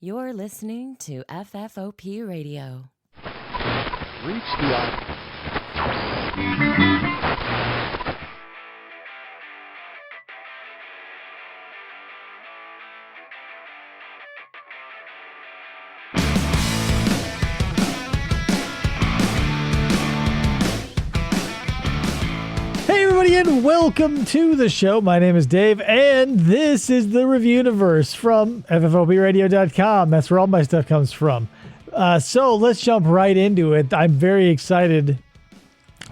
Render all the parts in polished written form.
You're listening to FFOP Radio. Reach the Hey everybody, and welcome to the show. My name is Dave, and this is the Reviewniverse from FFOPradio.com. That's where all my stuff comes from. So let's jump right into it. I'm very excited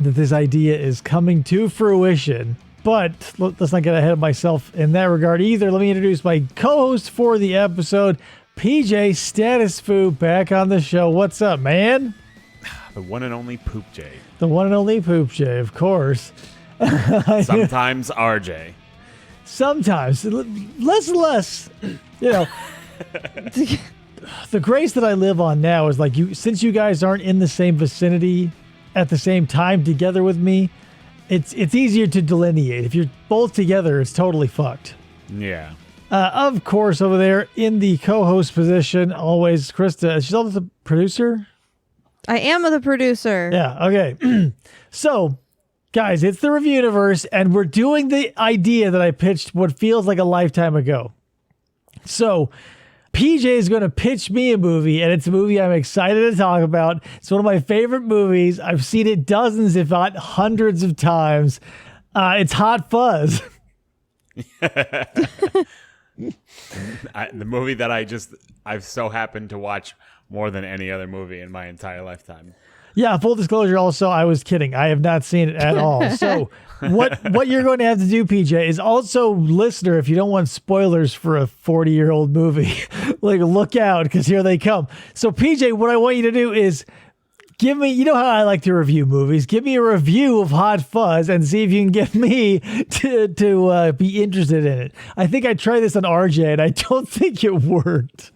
that this idea is coming to fruition, but let's not get ahead of myself in that regard either. Let me introduce my co-host for the episode, PJ Status Foo, back on the show. What's up, man? The one and only Poop J. The one and only Poop J, of course. Sometimes RJ. Sometimes. Less and less. You know, the grace that I live on now is like, since you guys aren't in the same vicinity at the same time together with me, it's easier to delineate. If you're both together, it's totally fucked. Yeah. Of course, over there in the co-host position, always Krista. She's also the producer? I am the producer. Yeah, okay. So, guys, it's the Reviewniverse, and we're doing the idea that I pitched what feels like a lifetime ago. So, PJ is going to pitch me a movie, and it's a movie I'm excited to talk about. It's one of my favorite movies. I've seen it dozens, if not hundreds of times. It's Hot Fuzz. The movie that I've so happened to watch more than any other movie in my entire lifetime. Yeah, full disclosure also, I was kidding. I have not seen it at all. So what you're going to have to do, PJ, is also, listener, if you don't want spoilers for a 40-year-old movie, like, look out, because here they come. So, PJ, what I want you to do is give me, you know how I like to review movies, give me a review of Hot Fuzz and see if you can get me to be interested in it. I think I tried this on RJ, and I don't think it worked.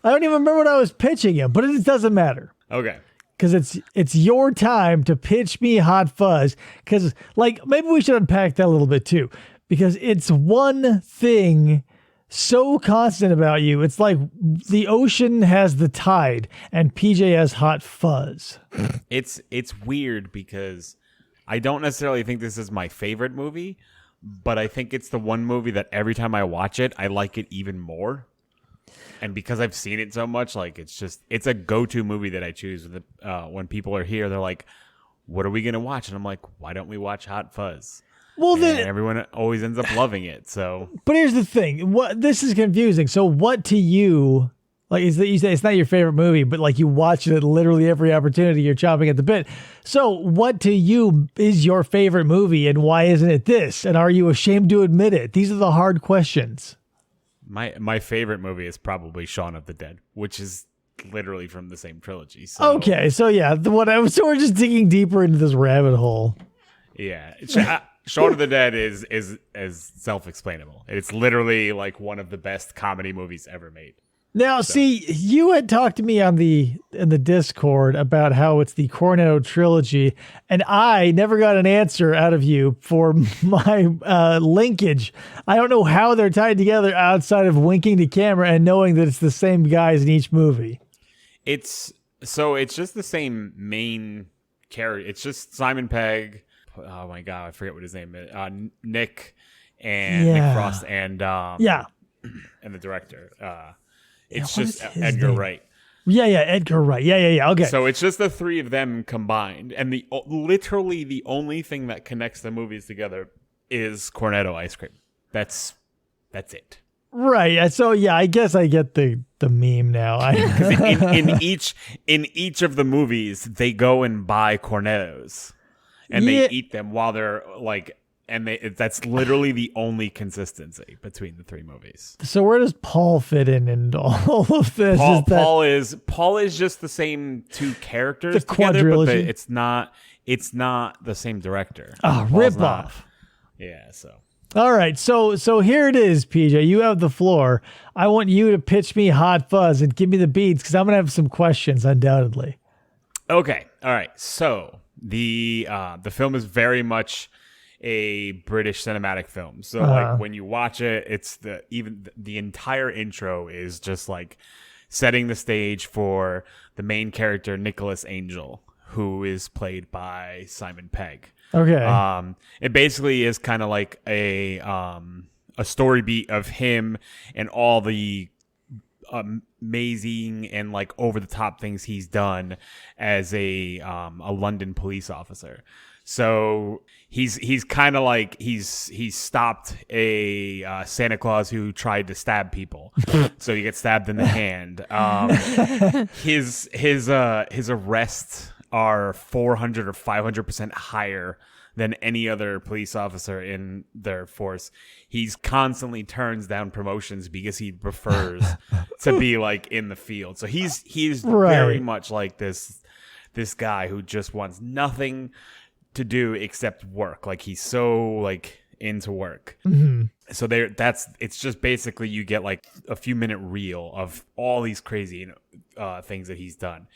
I don't even remember what I was pitching him, but it doesn't matter. Okay. Because it's your time to pitch me Hot Fuzz. Because, like, maybe we should unpack that a little bit, too. Because it's one thing so constant about you. It's like the ocean has the tide and PJ has Hot Fuzz. It's weird because I don't necessarily think this is my favorite movie, but I think it's the one movie that every time I watch it, I like it even more. And because I've seen it so much, like, it's a go-to movie that I choose when people are here. They're like, what are we going to watch? And I'm like, why don't we watch Hot Fuzz? Well, then everyone always ends up loving it. So, but here's the thing: this is confusing. So, what to you, like, is that you say it's not your favorite movie, but like you watch it at literally every opportunity, you're chomping at the bit. So, what to you is your favorite movie, and why isn't it this? And are you ashamed to admit it? These are the hard questions. My favorite movie is probably Shaun of the Dead, which is literally from the same trilogy. So. Okay, so yeah, so we're just digging deeper into this rabbit hole. Yeah. Shaun of the Dead is self-explainable. It's literally like one of the best comedy movies ever made. Now, see, you had talked to me in the Discord about how it's the Cornetto trilogy, and I never got an answer out of you for my linkage. I don't know how they're tied together outside of winking to camera and knowing that it's the same guys in each movie. It's just the same main character. It's just Simon Pegg. Oh my god, I forget what his name is. Nick Frost and and the director. It's just Edgar Wright. Yeah, Edgar Wright. Yeah. Okay. So it's just the three of them combined, and literally the only thing that connects the movies together is Cornetto ice cream. That's it. Right. So yeah, I guess I get the meme now. in each of the movies, they go and buy Cornettos. And they eat them while they're like, and that's literally the only consistency between the three movies. So where does Paul fit in all of this? Paul is just the same two characters the together, quadrilogy. But it's not the same director. Rip off. Yeah. So. All right. So here it is, PJ. You have the floor. I want you to pitch me Hot Fuzz and give me the beats because I'm gonna have some questions, undoubtedly. Okay. All right. So. The film is very much a British cinematic film. So like when you watch it, it's the entire intro is just like setting the stage for the main character, Nicholas Angel, who is played by Simon Pegg. Okay. It basically is kind of like a story beat of him and all the amazing and like over the top things he's done as a London police officer. So he's kind of like he's stopped a Santa Claus who tried to stab people, so he gets stabbed in the hand. His arrests are 400 or 500% higher than any other police officer in their force. He's constantly turns down promotions because he prefers to be like in the field. So he's very much like this guy who just wants nothing to do except work. Like he's so like into work. Mm-hmm. So it's just basically you get like a few minute reel of all these crazy things that he's done.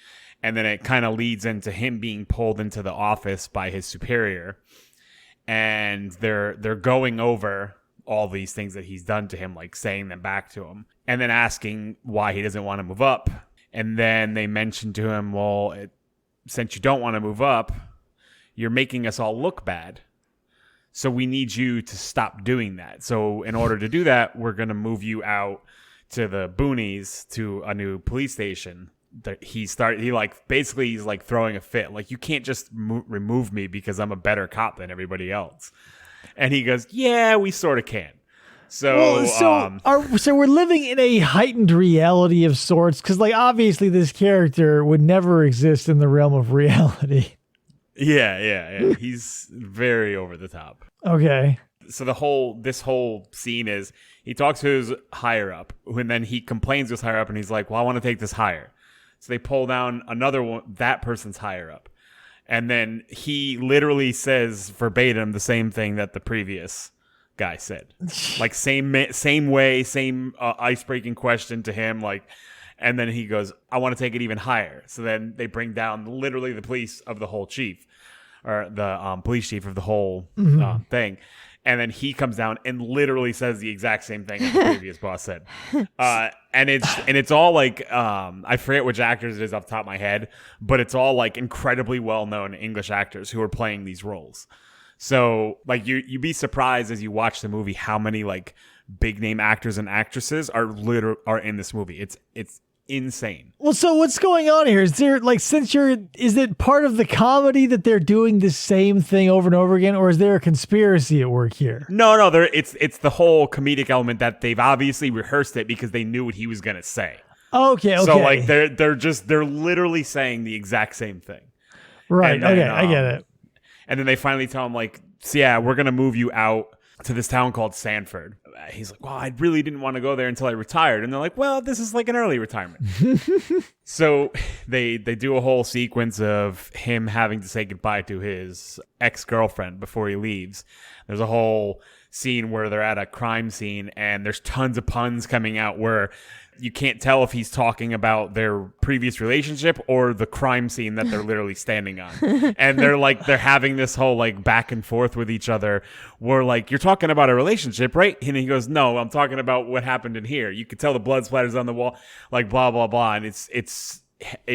And then it kind of leads into him being pulled into the office by his superior, and they're going over all these things that he's done to him, like saying them back to him, and then asking why he doesn't want to move up. And then they mention to him, well, since you don't want to move up, you're making us all look bad. So we need you to stop doing that. So in order to do that, we're going to move you out to the boonies to a new police station. He's like throwing a fit. Like, you can't just remove me because I'm a better cop than everybody else. And he goes, yeah, we sort of can. So, so we're living in a heightened reality of sorts, because like obviously this character would never exist in the realm of reality. Yeah. He's very over the top. Okay. So this whole scene is he talks to his higher up, and then he complains to his higher up, and he's like, well, I want to take this higher. So they pull down another one, that person's higher up. And then he literally says verbatim the same thing that the previous guy said. Like same way, same ice-breaking question to him. Like, and then he goes, I want to take it even higher. So then they bring down literally the police of the whole chief, or the police chief of the whole thing. And then he comes down and literally says the exact same thing as the previous boss said. And it's all like, I forget which actors it is off the top of my head, but it's all like incredibly well-known English actors who are playing these roles. So like you'd be surprised as you watch the movie how many like big name actors and actresses are in this movie. It's insane. Well, so what's going on here? Is there like, is it part of the comedy that they're doing the same thing over and over again, or is there a conspiracy at work here? No, it's the whole comedic element that they've obviously rehearsed it because they knew what he was gonna say. Okay. So like they're literally saying the exact same thing. Right. Then, okay, I get it. And then they finally tell him like, so yeah, we're gonna move you out to this town called Sanford. He's like, well, I really didn't want to go there until I retired. And they're like, well, this is like an early retirement. So they do a whole sequence of him having to say goodbye to his ex-girlfriend before he leaves. There's a whole scene where they're at a crime scene and there's tons of puns coming out where you can't tell if he's talking about their previous relationship or the crime scene that they're literally standing on. And they're having this whole like back and forth with each other where like, you're talking about a relationship, right? And he goes, no, I'm talking about what happened in here. You could tell the blood splatters on the wall, like blah, blah, blah. And it's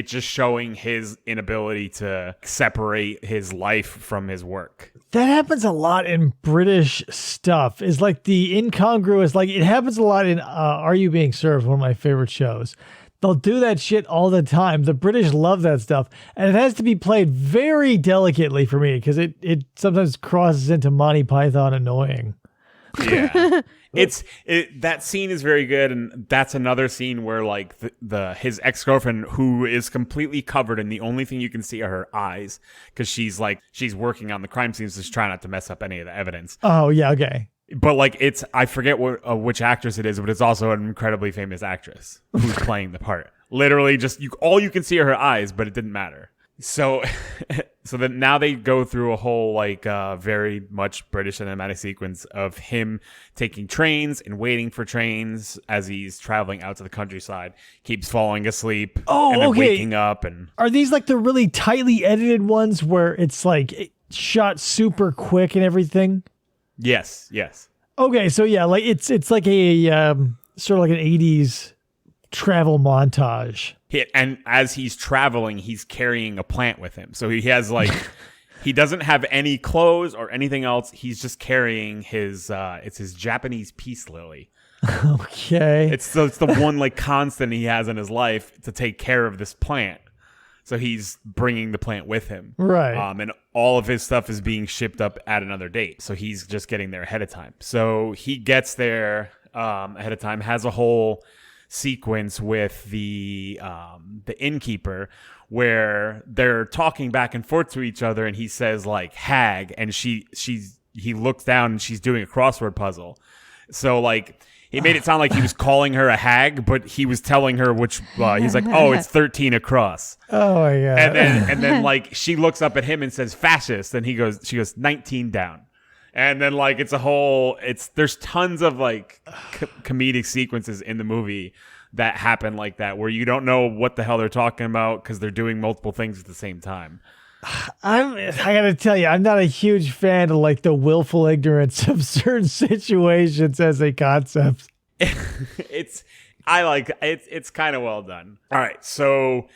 just showing his inability to separate his life from his work. That happens a lot in British stuff. Is like the incongruous, like it happens a lot in Are You Being Served, one of my favorite shows. They'll do that shit all the time. The British love that stuff. And it has to be played very delicately for me because it sometimes crosses into Monty Python annoying. Yeah. That scene is very good, and that's another scene where like his ex-girlfriend, who is completely covered and the only thing you can see are her eyes because she's working on the crime scenes, just trying not to mess up any of the evidence. Oh yeah, okay. But like I forget which actress it is, but it's also an incredibly famous actress who's playing the part. Literally, just all you can see are her eyes, but it didn't matter. So then now they go through a whole like very much British cinematic sequence of him taking trains and waiting for trains as he's traveling out to the countryside, keeps falling asleep and then waking up. And are these like the really tightly edited ones where it's like shot super quick and everything? Yes. Okay, so yeah, like it's like a sort of like an 80s travel montage. And as he's traveling, he's carrying a plant with him. So he has like, he doesn't have any clothes or anything else. He's just carrying it's his Japanese peace lily. Okay. It's the one like constant he has in his life to take care of this plant. So he's bringing the plant with him. Right. And all of his stuff is being shipped up at another date. So he's just getting there ahead of time. So he gets there ahead of time, has a whole sequence with the innkeeper where they're talking back and forth to each other, and he says like hag, and he looks down and she's doing a crossword puzzle. So like he made it sound like he was calling her a hag, but he was telling her which he's like, oh, it's 13 across. Oh my god. And then like she looks up at him and says fascist, and she goes 19 down. And then like there's tons of like comedic sequences in the movie that happen like that, where you don't know what the hell they're talking about because they're doing multiple things at the same time. I gotta tell you, I'm not a huge fan of like the willful ignorance of certain situations as a concept. It's kind of well done. All right, so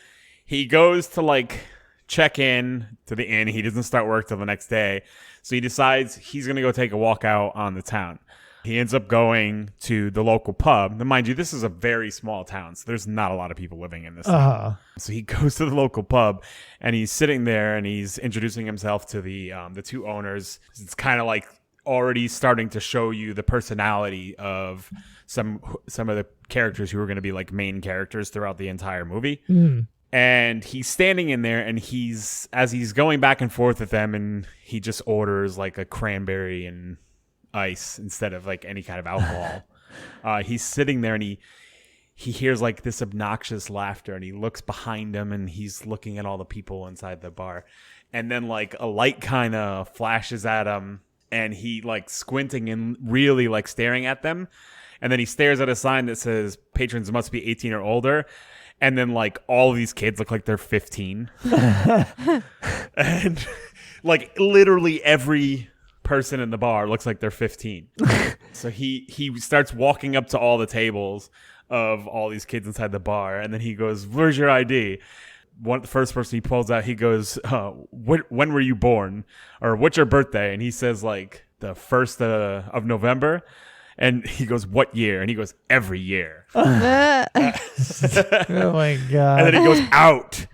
he goes to like check in to the inn. He doesn't start work till the next day, so he decides he's gonna go take a walk out on the town. He ends up going to the local pub. Now, mind you, this is a very small town, so there's not a lot of people living in this town. So he goes to the local pub, and he's sitting there, and he's introducing himself to the two owners. It's kind of like already starting to show you the personality of some of the characters who are going to be like main characters throughout the entire movie. And he's standing in there, and as he's going back and forth with them, and he just orders like a cranberry and ice instead of like any kind of alcohol. He's sitting there, and he hears like this obnoxious laughter, and he looks behind him, and he's looking at all the people inside the bar, and then like a light kind of flashes at him, and he like squinting and really like staring at them, and then he stares at a sign that says patrons must be 18 or older, and then like all of these kids look like they're 15. And like literally every person in the bar looks like they're 15. So he starts walking up to all the tables of all these kids inside the bar, and then he goes, "Where's your ID?" The first person he pulls out, he goes, when were you born? Or what's your birthday? And he says like the 1st of November. And he goes, "What year?" And he goes, "Every year." Oh my god. And then he goes, "Out."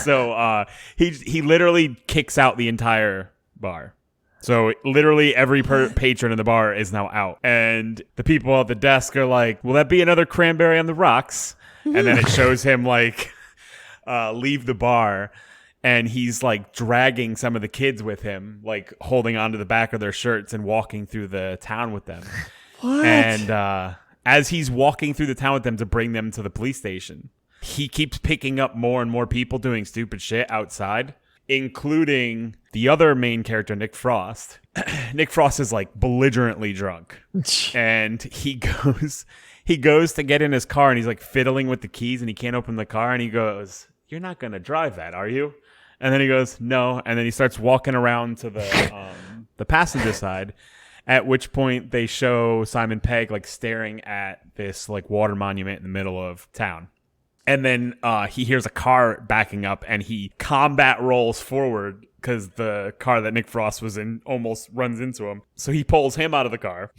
So he literally kicks out the entire bar. So literally every patron in the bar is now out. And the people at the desk are like, "Will that be another cranberry on the rocks?" And then it shows him like leave the bar. And he's like dragging some of the kids with him, like holding onto the back of their shirts and walking through the town with them. What? And as he's walking through the town with them to bring them to the police station, he keeps picking up more and more people doing stupid shit outside, including the other main character, Nick Frost. Nick Frost is like belligerently drunk. And he goes to get in his car, and he's like fiddling with the keys, and he can't open the car. And he goes, "You're not going to drive that, are you?" And then he goes, "No." And then he starts walking around to the passenger side, at which point they show Simon Pegg like staring at this like water monument in the middle of town. And then he hears a car backing up, and he combat rolls forward because the car that Nick Frost was in almost runs into him. So he pulls him out of the car.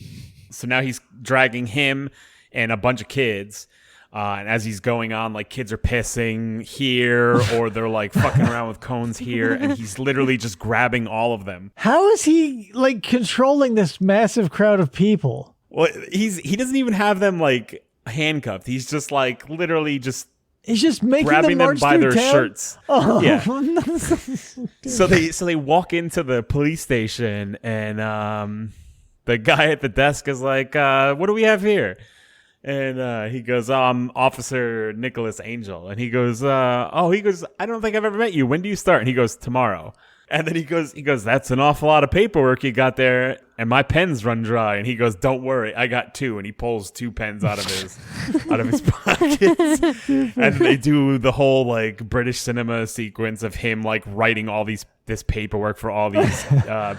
So now he's dragging him and a bunch of kids. And as he's going on, like kids are pissing here, or they're like fucking around with cones here, and he's literally just grabbing all of them. How is he like controlling this massive crowd of people? Well, he doesn't even have them like handcuffed. He's just like literally just He's just making grabbing them march by through their town? shirts. Oh. Yeah. So they walk into the police station, and the guy at the desk is like, "What do we have here?" And he goes, "I'm Officer Nicholas Angel." And he goes, "I don't think I've ever met you. When do you start?" And he goes, "Tomorrow." And then he goes, that's an awful lot of paperwork you got there, and my pen's run dry. And he goes, don't worry, I got 2. And he pulls 2 pens out of his pockets. And they do the whole like British cinema sequence of him like writing all this paperwork for all these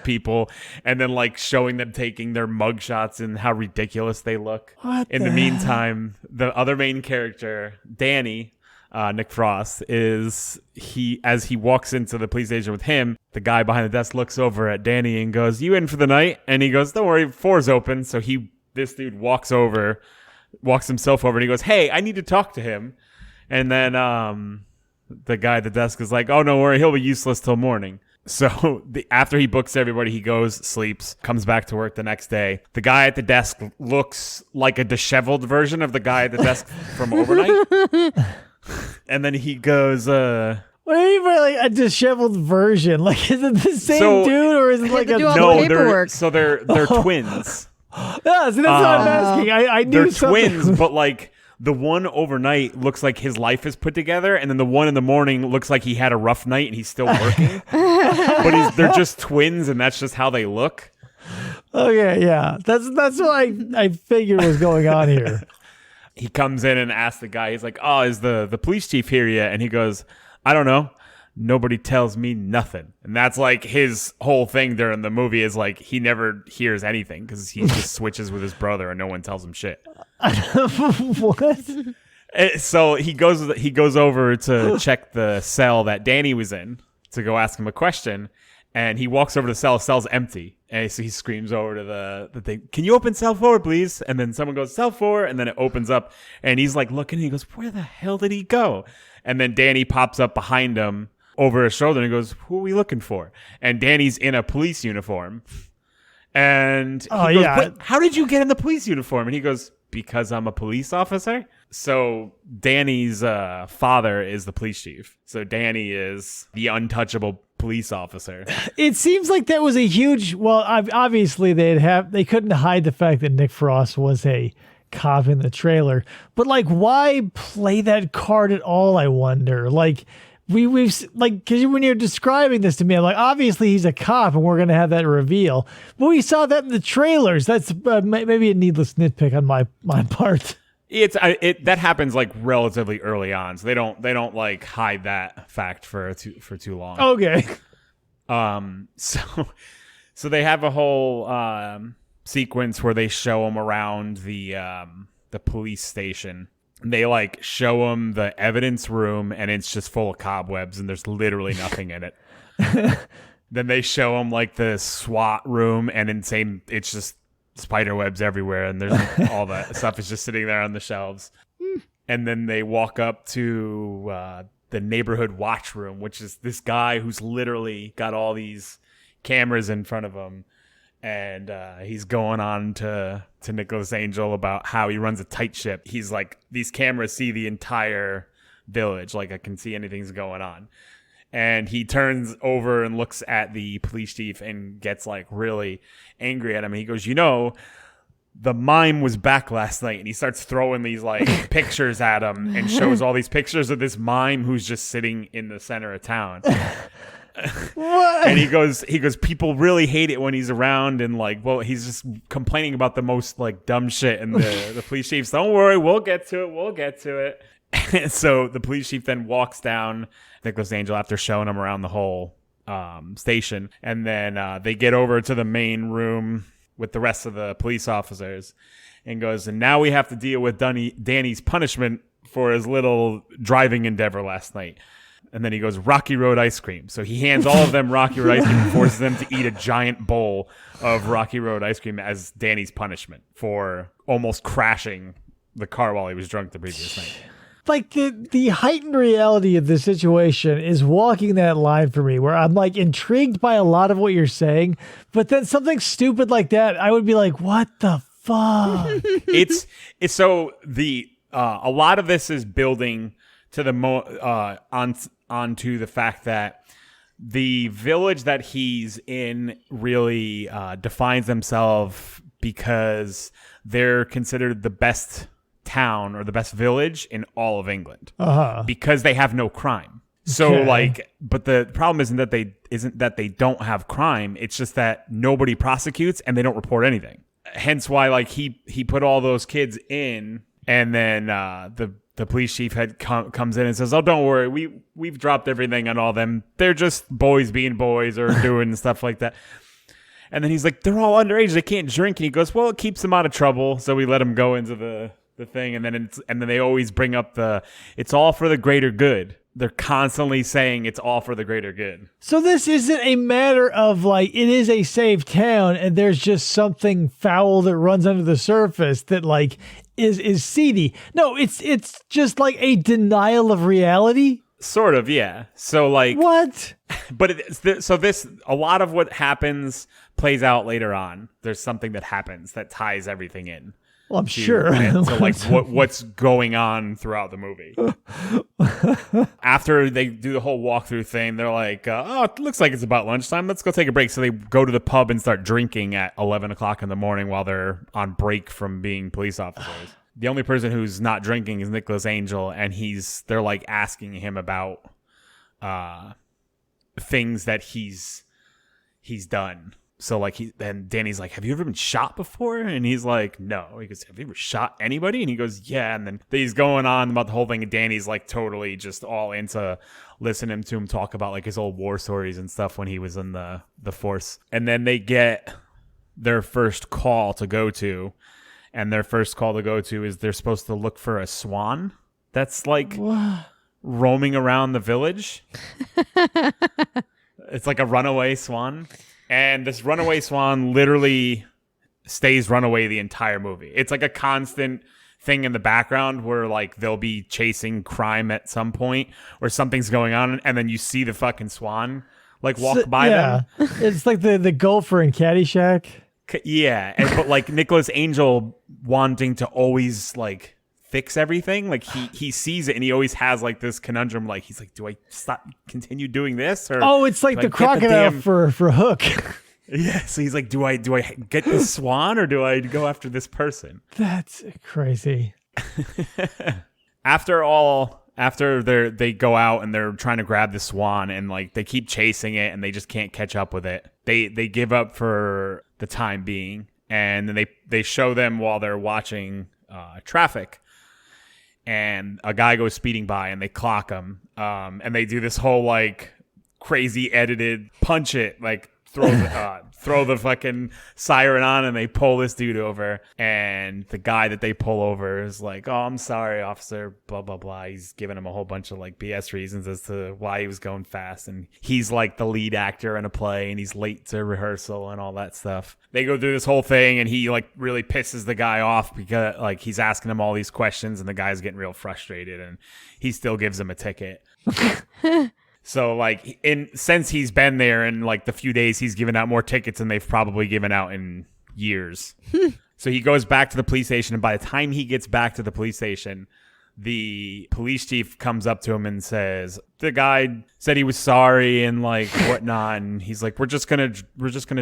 people, and then like showing them taking their mugshots and how ridiculous they look. In the meantime, the other main character, Danny, Nick Frost, as he walks into the police station with him, the guy behind the desk looks over at Danny and goes, "You in for the night?" And he goes, "Don't worry, 4's open." So this dude walks himself over, and he goes, "Hey, I need to talk to him." And then the guy at the desk is like, "Oh, don't worry, he'll be useless till morning." So after he books everybody, he goes, sleeps, comes back to work the next day. The guy at the desk looks like a disheveled version of the guy at the desk from overnight. And then he goes, what do you mean by like a disheveled version? Like, is it the same dude, or is it like a... No, they're twins. Yeah, so that's what I'm asking. I knew they're something. twins, but like the one overnight looks like his life is put together, and then the one in the morning looks like he had a rough night and he's still working. But they're just twins, and that's just how they look. Okay, yeah, that's what I figured was going on here. He comes in and asks the guy, he's like, "Oh, is the police chief here yet?" And he goes, "I don't know. Nobody tells me nothing." And that's like his whole thing during the movie is like he never hears anything because he just switches with his brother and no one tells him shit. What? So he goes over to check the cell that Danny was in to go ask him a question. And he walks over to the cell. Cell's empty. And so he screams over to the thing, "Can you open cell 4, please?" And then someone goes, "Cell 4." And then it opens up. And he's like looking. And he goes, "Where the hell did he go?" And then Danny pops up behind him over his shoulder. And he goes, "Who are we looking for?" And Danny's in a police uniform. And he goes, "Wait, how did you get in the police uniform?" And he goes, "Because I'm a police officer." So Danny's father is the police chief. So Danny is the untouchable police officer. It seems like that was a huge... Well, obviously they couldn't hide the fact that Nick Frost was a cop in the trailer. But like, why play that card at all, I wonder? Like, we've like, because when you're describing this to me, I'm like, obviously he's a cop and we're going to have that reveal. But we saw that in the trailers. That's maybe a needless nitpick on my part. That happens like relatively early on, so they don't like hide that fact for too long. Okay. So they have a whole sequence where they show him around the police station. They like show him the evidence room, and it's just full of cobwebs, and there's literally nothing in it. Then they show him like the SWAT room, and it's just spider webs everywhere, and there's all that stuff is just sitting there on the shelves. And then they walk up to the neighborhood watch room, which is this guy who's literally got all these cameras in front of him, and he's going on to Nicholas Angel about how he runs a tight ship. He's like, these cameras see the entire village, like I can see anything's going on. And he turns over and looks at the police chief and gets like really angry at him. And he goes, the mime was back last night. And he starts throwing these like pictures at him and shows all these pictures of this mime who's just sitting in the center of town. What? And he goes, people really hate it when he's around. And like, well, he's just complaining about the most like dumb shit. And the police chief's, "Don't worry, we'll get to it. And so the police chief then walks down Nicholas Angel after showing him around the whole station. And then they get over to the main room with the rest of the police officers and goes, "And now we have to deal with Danny's punishment for his little driving endeavor last night." And then he goes, "Rocky Road ice cream." So he hands all of them Rocky Road ice cream and forces them to eat a giant bowl of Rocky Road ice cream as Danny's punishment for almost crashing the car while he was drunk the previous night. Like the heightened reality of the situation is walking that line for me, where I'm like intrigued by a lot of what you're saying, but then something stupid like that, I would be like, "What the fuck?" It's so a lot of this is building to the onto the fact that the village that he's in really defines themselves because they're considered the best town or the best village in all of England because they have no crime. So Okay. like, but the problem isn't that they don't have crime. It's just that nobody prosecutes and they don't report anything. Hence why like he put all those kids in, and then the police chief comes in and says, "Oh, don't worry, we've dropped everything on all them. They're just boys being boys or doing stuff like that." And then he's like, "They're all underage. They can't drink." And he goes, "Well, it keeps them out of trouble, so we let them go into the thing." And then they always bring up it's all for the greater good. They're constantly saying it's all for the greater good. So this isn't a matter of like it is a safe town and there's just something foul that runs under the surface that like is seedy. No, it's just like a denial of reality. Sort of, yeah. So like What? But a lot of what happens plays out later on. There's something that happens that ties everything in. Well, I'm sure. So like what's going on throughout the movie. After they do the whole walkthrough thing, they're like, "Oh, it looks like it's about lunchtime. Let's go take a break." So they go to the pub and start drinking at 11 o'clock in the morning while they're on break from being police officers. The only person who's not drinking is Nicholas Angel, and they're like asking him about things that he's done. So like then Danny's like, "Have you ever been shot before?" And he's like, "No." He goes, "Have you ever shot anybody?" And he goes, "Yeah." And then he's going on about the whole thing, and Danny's like totally just all into listening to him talk about like his old war stories and stuff when he was in the force. And then they get their first call to go to, and their first call to go to is they're supposed to look for a swan that's like roaming around the village. It's like a runaway swan. And this runaway swan literally stays runaway the entire movie. It's like a constant thing in the background where like they'll be chasing crime at some point or something's going on, and then you see the fucking swan like walk by them. It's like the golfer in Caddyshack. Yeah, but like Nicholas Angel wanting to always like fix everything, like he sees it and he always has like this conundrum, like he's like, do I continue doing this, or it's like the crocodile for Hook. Yeah, so he's like, do I get this swan or do I go after this person? That's crazy. After they go out and they're trying to grab the swan and like they keep chasing it and they just can't catch up with it. They give up for the time being, and then they show them while they're watching traffic, and a guy goes speeding by and they clock him, and they do this whole like crazy edited punch it, like throw the fucking siren on, and they pull this dude over, and the guy that they pull over is like, "Oh, I'm sorry, officer, blah blah blah." He's giving him a whole bunch of like BS reasons as to why he was going fast, and he's like the lead actor in a play and he's late to rehearsal and all that stuff. They go through this whole thing and he like really pisses the guy off because like he's asking him all these questions and the guy's getting real frustrated, and he still gives him a ticket. So like since he's been there in like the few days, he's given out more tickets than they've probably given out in years. So he goes back to the police station, and by the time he gets back to the police station, the police chief comes up to him and says, "The guy said he was sorry and like whatnot," and he's like, we're just gonna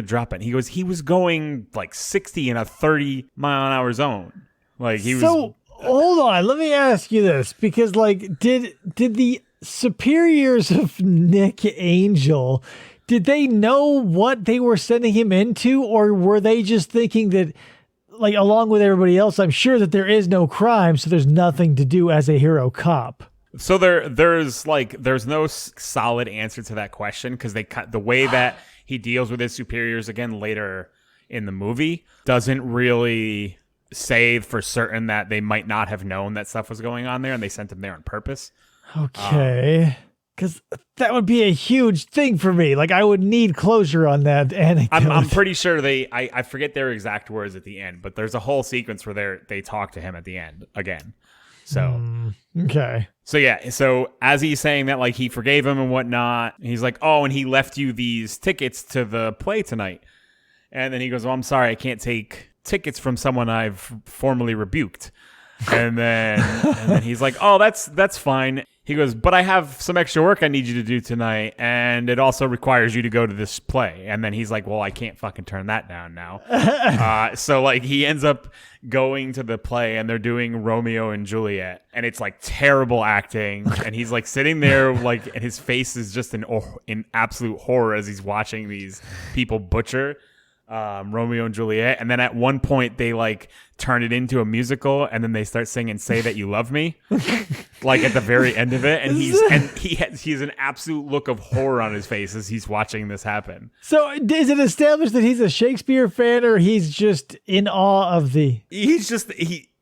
drop it. And he goes, he was going like 60 in a 30-mile-an-hour zone. Like he was. So hold on, let me ask you this, because like did the superiors of Nick Angel, did they know what they were sending him into, or were they just thinking that, like, along with everybody else, I'm sure that there is no crime, so there's nothing to do as a hero cop? So there's no solid answer to that question, because the way that he deals with his superiors again later in the movie doesn't really say for certain that they might not have known that stuff was going on there and they sent him there on purpose. Okay. Because that would be a huge thing for me. Like, I would need closure on that anecdote. I'm pretty sure I forget their exact words at the end, but there's a whole sequence where they talk to him at the end again. So okay. So yeah, so as he's saying that, like, he forgave him and whatnot, he's like, "Oh, and he left you these tickets to the play tonight." And then he goes, "Oh, I'm sorry, I can't take tickets from someone I've formally rebuked." And then he's like, "Oh, that's fine." He goes, but I have some extra work I need you to do tonight, and it also requires you to go to this play. And then he's like, well, I can't fucking turn that down now. So like he ends up going to the play, and they're doing Romeo and Juliet, and it's like terrible acting. And he's like sitting there, like, and his face is just in absolute horror as he's watching these people butcher Romeo and Juliet. And then at one point they like turn it into a musical, and then they start singing "Say That You Love Me" like at the very end of it, and he's an absolute look of horror on his face as he's watching this happen. So is it established that he's a Shakespeare fan, or he's just in awe of the...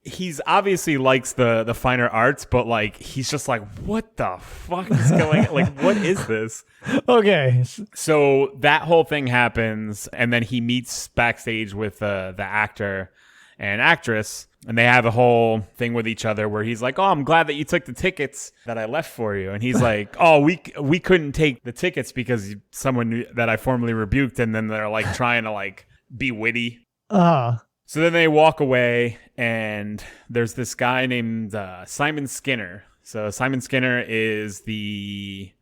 He's obviously likes the finer arts, but like he's just like, what the fuck is going on? Like, what is this? Okay. So that whole thing happens, and then he meets backstage with the actor and actress, and they have a whole thing with each other where he's like, oh, I'm glad that you took the tickets that I left for you. And he's like, oh, we couldn't take the tickets because someone that I formerly rebuked. And then they're like trying to like be witty. So then they walk away, and there's this guy named Simon Skinner. So Simon Skinner is the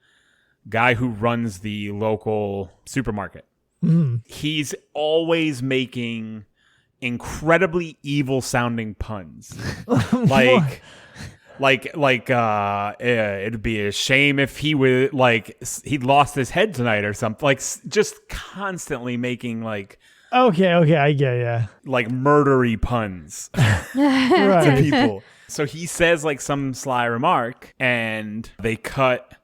guy who runs the local supermarket. He's always making incredibly evil sounding puns. It'd be a shame if he would like he'd lost his head tonight or something. Like just constantly making like Okay, I get ya. like murdery puns to Right. people. So he says like some sly remark, and they cut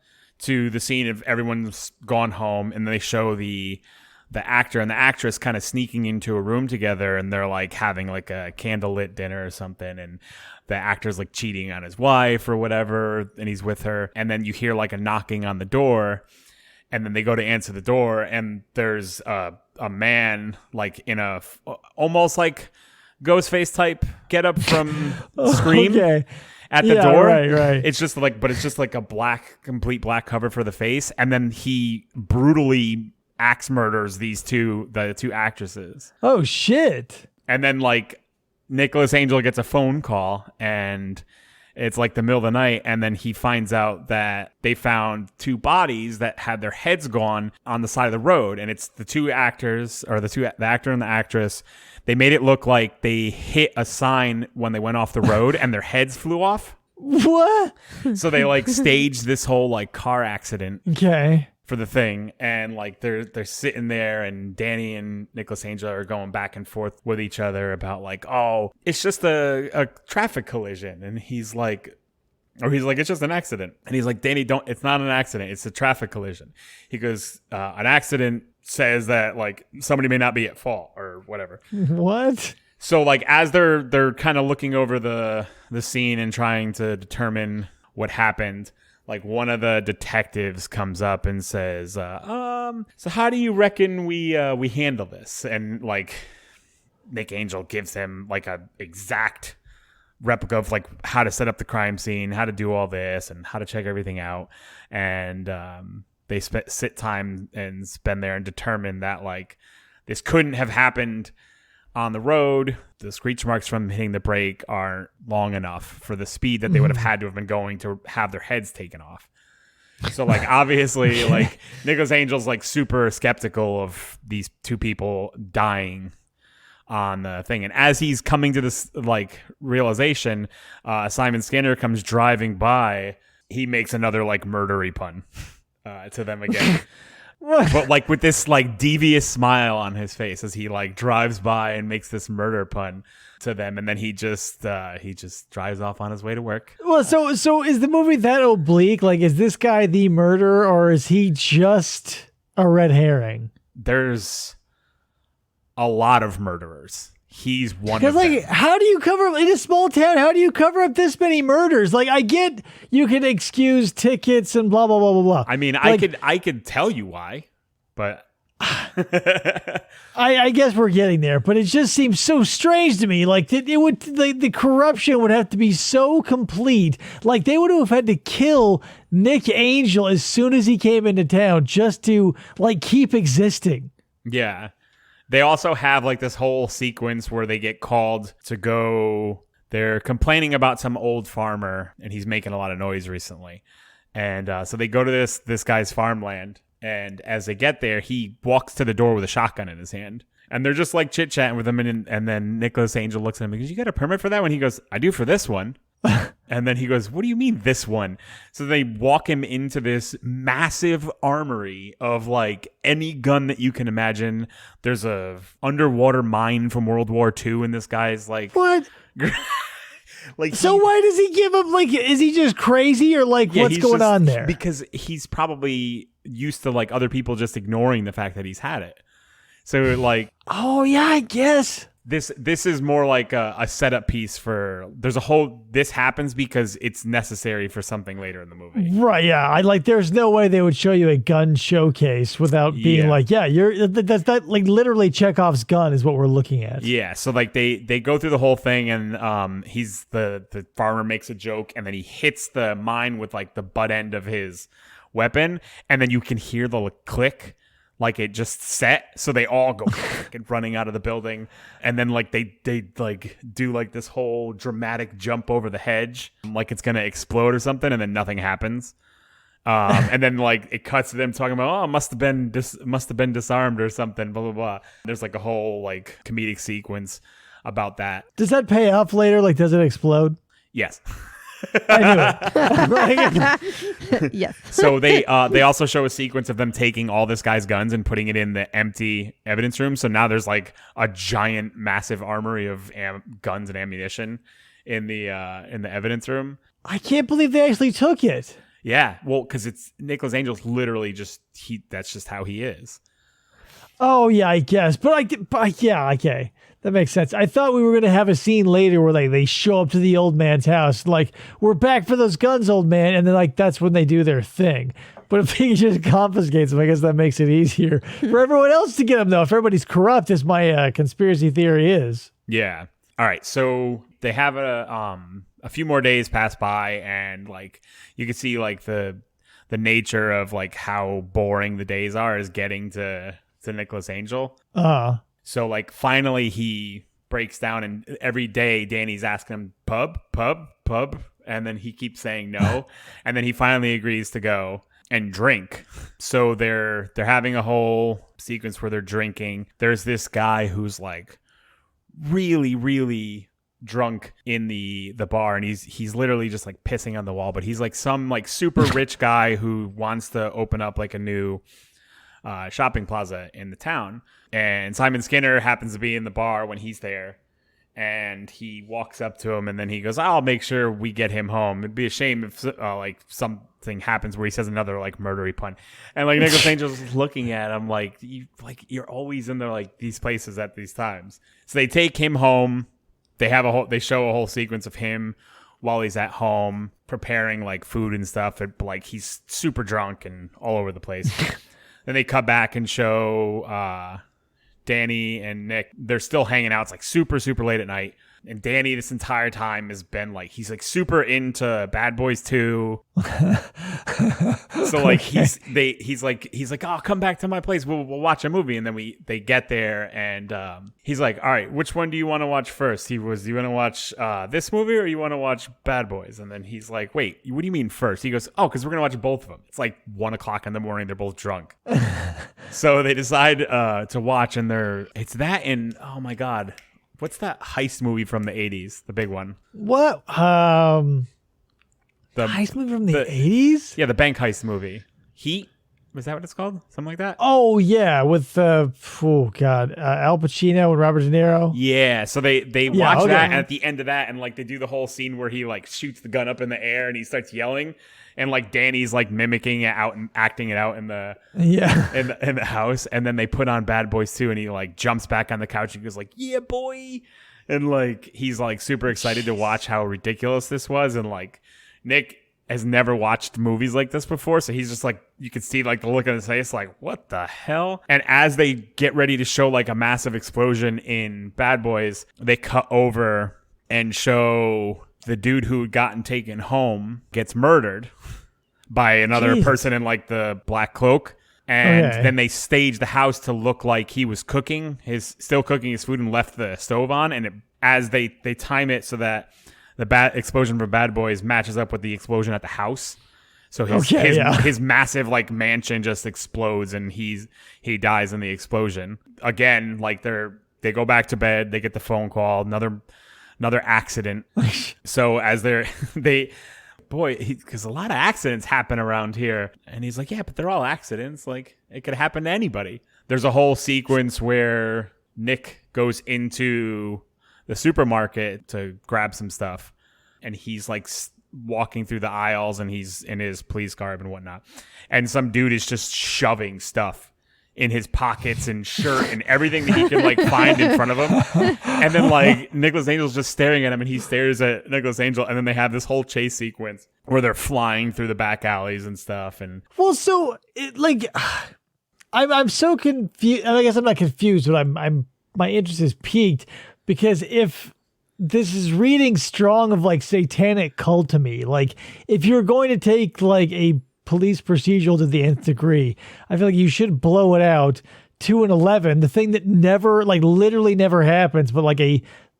to the scene of everyone's gone home, and they show the actor and the actress kind of sneaking into a room together, and they're like having like a candlelit dinner or something, and the actor's like cheating on his wife or whatever, and he's with her, and then you hear like a knocking on the door, and then they go to answer the door, and there's a man like in a almost like Ghostface type get up from Scream. Okay. At the door. Right. It's just like, but it's just like a complete black cover for the face. And then he brutally axe murders the two actresses. Oh, shit. And then like Nicholas Angel gets a phone call, and it's like the middle of the night. And then he finds out that they found two bodies that had their heads gone on the side of the road. And it's the two actors, or the actor and the actress. They made it look like they hit a sign when they went off the road and their heads flew off. What? So they like staged this whole like car accident Okay. for the thing, and like they're sitting there, and Danny and Nicholas Angel are going back and forth with each other about like, oh, it's just a traffic collision, and he's like, it's just an accident, and he's like, Danny, it's not an accident, it's a traffic collision. He goes, an accident says that like somebody may not be at fault or whatever. What? So like as they're kind of looking over the scene and trying to determine what happened, like one of the detectives comes up and says, so how do you reckon we handle this? And like Nick Angel gives him like a exact replica of like how to set up the crime scene, how to do all this, and how to check everything out. And they sit time and spend there and determine that like this couldn't have happened on the road. The screech marks from hitting the brake aren't long enough for the speed that they would have had to have been going to have their heads taken off. So like obviously like Nicholas Angel's like super skeptical of these two people dying on the thing. And as he's coming to this like realization, Simon Skinner comes driving by. He makes another like murdery pun to them again. But like with this like devious smile on his face as he like drives by and makes this murder pun to them, and then he just drives off on his way to work. Well, so is the movie that oblique? Like, is this guy the murderer, or is he just a red herring? There's a lot of murderers. He's one Because of like, them. how do you cover up in a small town? How do you cover up this many murders? Like, I get you can excuse tickets and blah blah blah blah blah. I mean, like, I could tell you why, but I guess we're getting there, but it just seems so strange to me. Like the corruption would have to be so complete. Like they would have had to kill Nick Angel as soon as he came into town just to like keep existing. yeah. They also have like this whole sequence where they get called to go. they're complaining about some old farmer, and he's making a lot of noise recently. And so they go to this guy's farmland, and as they get there, he walks to the door with a shotgun in his hand. And they're just like chit-chatting with him, and then Nicholas Angel looks at him and goes, "You got a permit for that one?" He goes, "I do for this one." And then he goes, "What do you mean this one?" So they walk him into this massive armory of like any gun that you can imagine. There's a underwater mine from World War II, and this guy's like, What? like So why does he give him, like, is he just crazy, or like what's he's going just- on there? Because he's probably used to like other people just ignoring the fact that he's had it. So like, Oh yeah, I guess. This is more like a setup piece for. This happens because it's necessary for something later in the movie. Right, yeah. I like. There's no way they would show you a gun showcase without being Yeah. like, yeah, that's that like literally Chekhov's gun is what we're looking at. Yeah, so like they go through the whole thing, and he's the farmer makes a joke, and then he hits the mine with like the butt end of his weapon, and then you can hear the click. Like it just set, so they all go running out of the building, and then like they like do like this whole dramatic jump over the hedge, like it's gonna explode or something, and then nothing happens. And then like it cuts to them talking about, oh, must have been disarmed or something, blah blah blah. There's like a whole like comedic sequence about that. Does that pay off later? Like, does it explode? Yes. I knew it. Yes. So they also show a sequence of them taking all this guy's guns and putting it in the empty evidence room. So now there's like a giant, massive armory of guns and ammunition in the evidence room. I can't believe they actually took it. Yeah, well, because it's Nicholas Angel's literally just that's just how he is. Oh yeah, I guess. But yeah, okay. That makes sense. I thought we were going to have a scene later where like they show up to the old man's house, like, "We're back for those guns, old man," and then like that's when they do their thing. But if he just confiscates them, I guess that makes it easier for everyone else to get them, though. If everybody's corrupt, as my conspiracy theory is. Yeah. All right. So they have a few more days pass by, and like you can see like the nature of like how boring the days are is getting to Nicholas Angel. So like finally he breaks down, and every day Danny's asking him pub, and then he keeps saying no, and then he finally agrees to go and drink. So they're having a whole sequence where they're drinking. There's this guy who's like really, really drunk in the bar, and he's literally just like pissing on the wall, but he's like some like super rich guy who wants to open up like a new shopping plaza in the town. And Simon Skinner happens to be in the bar when he's there, and he walks up to him, and then he goes, "I'll make sure we get him home. It'd be a shame if like something happens," where he says another like murdery pun, and like Nicholas Angel's looking at him like you're always in there like these places at these times. So they take him home. They show a whole sequence of him while he's at home preparing like food and stuff, but like he's super drunk and all over the place. Then they cut back and show Danny and Nick. They're still hanging out. It's like super, super late at night. And Danny this entire time has been like, he's like super into Bad Boys 2. So like he's like, "Oh, come back to my place. We'll watch a movie." And then they get there, and he's like, "All right, which one do you want to watch first?" You want to watch this movie, or you want to watch Bad Boys? And then he's like, "Wait, what do you mean first?" He goes, "Oh, because we're gonna watch both of them." It's like 1:00 in the morning. They're both drunk. So they decide to watch, and it's that and oh my god. What's that heist movie from the 80s? The big one. What? The heist movie from the 80s? Yeah, the bank heist movie. Heat? Was that what it's called? Something like that? Oh, yeah. With, Al Pacino and Robert De Niro. Yeah. So they watch okay. that, and at the end of that, and like they do the whole scene where he like shoots the gun up in the air and he starts yelling. And like Danny's like mimicking it out and acting it out in the in the house, and then they put on Bad Boys 2, and he like jumps back on the couch and goes like, "Yeah, boy," and like he's like super excited to watch how ridiculous this was, and like Nick has never watched movies like this before, so he's just like, you can see like the look on his face, like, what the hell? And as they get ready to show like a massive explosion in Bad Boys, they cut over and show the dude who had gotten taken home gets murdered by another person in like the black cloak. And then they stage the house to look like he was still cooking his food and left the stove on, and it as they time it so that the bat explosion for Bad Boys matches up with the explosion at the house. So his massive like mansion just explodes and he dies in the explosion. Again, like they go back to bed, they get the phone call, another accident. So as because a lot of accidents happen around here. And he's like, yeah, but they're all accidents. Like it could happen to anybody. There's a whole sequence where Nick goes into the supermarket to grab some stuff. And he's like walking through the aisles and he's in his police garb and whatnot. And some dude is just shoving stuff in his pockets and shirt and everything that he can like find in front of him. And then like Nicholas Angel's just staring at him and he stares at Nicholas Angel. And then they have this whole chase sequence where they're flying through the back alleys and stuff. And well, so I'm so confused. I guess I'm not confused, but I'm my interest is piqued because if this is reading strong of like satanic cult to me, like if you're going to take like a police procedural to the nth degree, I feel like you should blow it out to an 11, the thing that never, like literally never happens, but like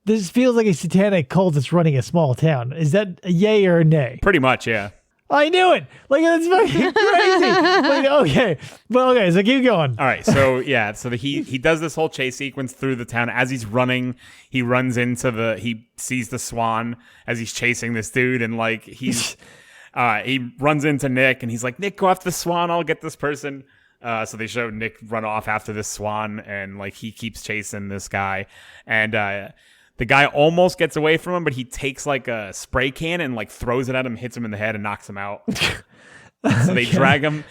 this feels like a satanic cult that's running a small town. Is that a yay or a nay? pretty much, yeah. I knew it. Like that's fucking crazy. Like, okay, so keep going. All right, so yeah, so he does this whole chase sequence through the town. As he's running, he runs into he sees the swan as he's chasing this dude, and like he runs into Nick, and he's like, Nick, go after the swan. I'll get this person. So they show Nick run off after this swan, and like he keeps chasing this guy, and the guy almost gets away from him, but he takes like a spray can and like throws it at him, hits him in the head, and knocks him out. So they drag him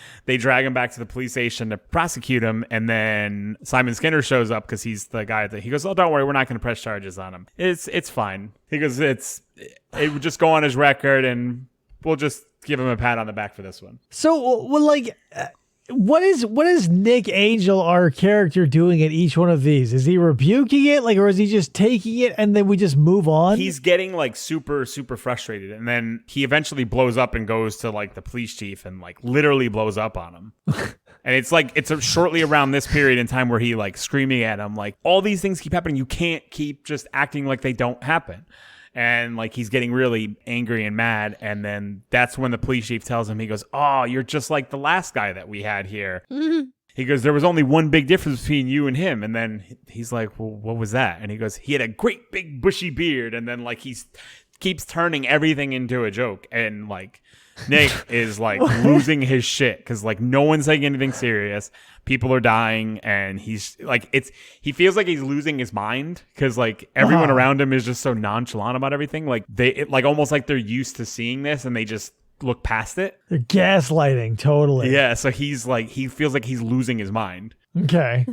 back to the police station to prosecute him, and then Simon Skinner shows up because he's the guy that he goes, oh, don't worry, we're not going to press charges on him. It's fine. He goes, it would just go on his record, and we'll just give him a pat on the back for this one. So, well, like, what is Nick Angel, our character, doing at each one of these? Is he rebuking it, like, or is he just taking it and then we just move on? He's getting like super, super frustrated, and then he eventually blows up and goes to like the police chief and like literally blows up on him. And it's shortly around this period in time where he like screaming at him like, all these things keep happening. You can't keep just acting like they don't happen. And like he's getting really angry and mad, and then that's when the police chief tells him, he goes, oh, you're just like the last guy that we had here. Mm-hmm. He goes, there was only one big difference between you and him. And then he's like, well, what was that? And he goes, he had a great big bushy beard. And then like he keeps turning everything into a joke, and like Nick is like losing his shit because like no one's saying anything serious. People are dying, and he's like, he feels like he's losing his mind because like everyone around him is just so nonchalant about everything. Like almost like they're used to seeing this and they just look past it. They're gaslighting, totally. Yeah, so he's like, he feels like he's losing his mind. Okay.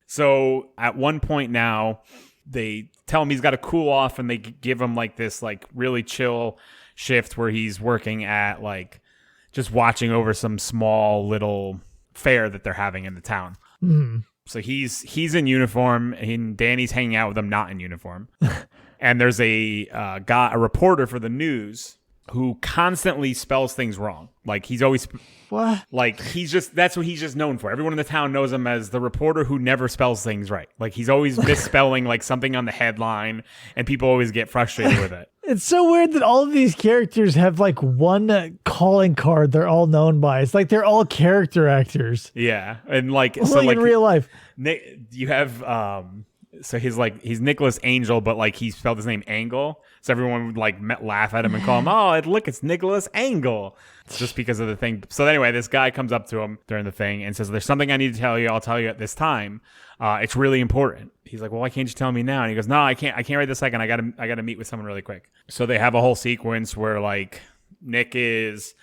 So at one point now, they tell him he's got to cool off, and they give him like this like really chill shift where he's working at like just watching over some small little fair that they're having in the town. Mm. So he's in uniform, and Danny's hanging out with him not in uniform. And there's a reporter for the news who constantly spells things wrong. Like he's always what? Like that's what he's just known for. Everyone in the town knows him as the reporter who never spells things right. Like he's always misspelling like something on the headline, and people always get frustrated with it. It's so weird that all of these characters have like one calling card they're all known by. It's like they're all character actors. Yeah, and like so like in real life, you have so he's Nicholas Angel, but like he spelled his name Angle, so everyone would like laugh at him and call him, oh, look, it's Nicholas Angle, just because of the thing. So anyway, this guy comes up to him during the thing and says, there's something I need to tell you. I'll tell you at this time. It's really important. He's like, well, why can't you tell me now? And he goes, no, I can't right this second. I gotta meet with someone really quick. So they have a whole sequence where like Nick is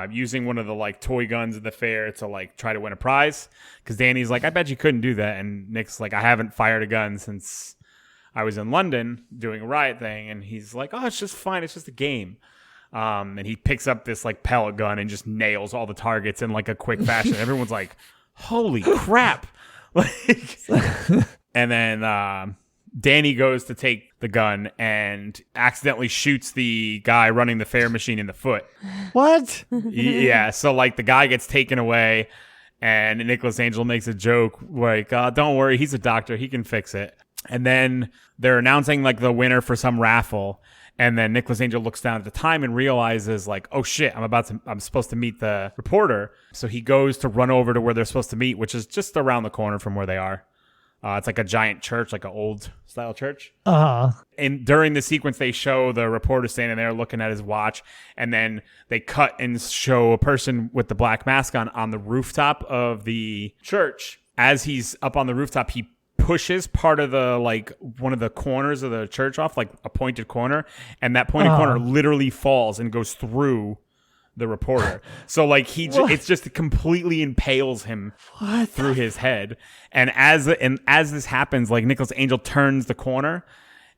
using one of the like toy guns at the fair to like try to win a prize, because Danny's like, I bet you couldn't do that, and Nick's like, I haven't fired a gun since I was in London doing a riot thing, and he's like, oh, it's just fine, it's just a game. And he picks up this like pellet gun and just nails all the targets in like a quick fashion. Everyone's like, holy crap. Like, and then Danny goes to take the gun and accidentally shoots the guy running the fair machine in the foot. What? Yeah, so like the guy gets taken away, and Nicholas Angel makes a joke like, don't worry, he's a doctor, he can fix it. And then they're announcing like the winner for some raffle. And then Nicholas Angel looks down at the time and realizes like, oh shit, I'm supposed to meet the reporter. So he goes to run over to where they're supposed to meet, which is just around the corner from where they are. It's like a giant church, like an old style church. And during the sequence, they show the reporter standing there looking at his watch. And then they cut and show a person with the black mask on the rooftop of the church. As he's up on the rooftop, he pushes part of the like one of the corners of the church off, like a pointed corner, and that pointed corner literally falls and goes through the reporter. So like it's just completely impales him through his head. And as this happens, like Nicholas Angel turns the corner,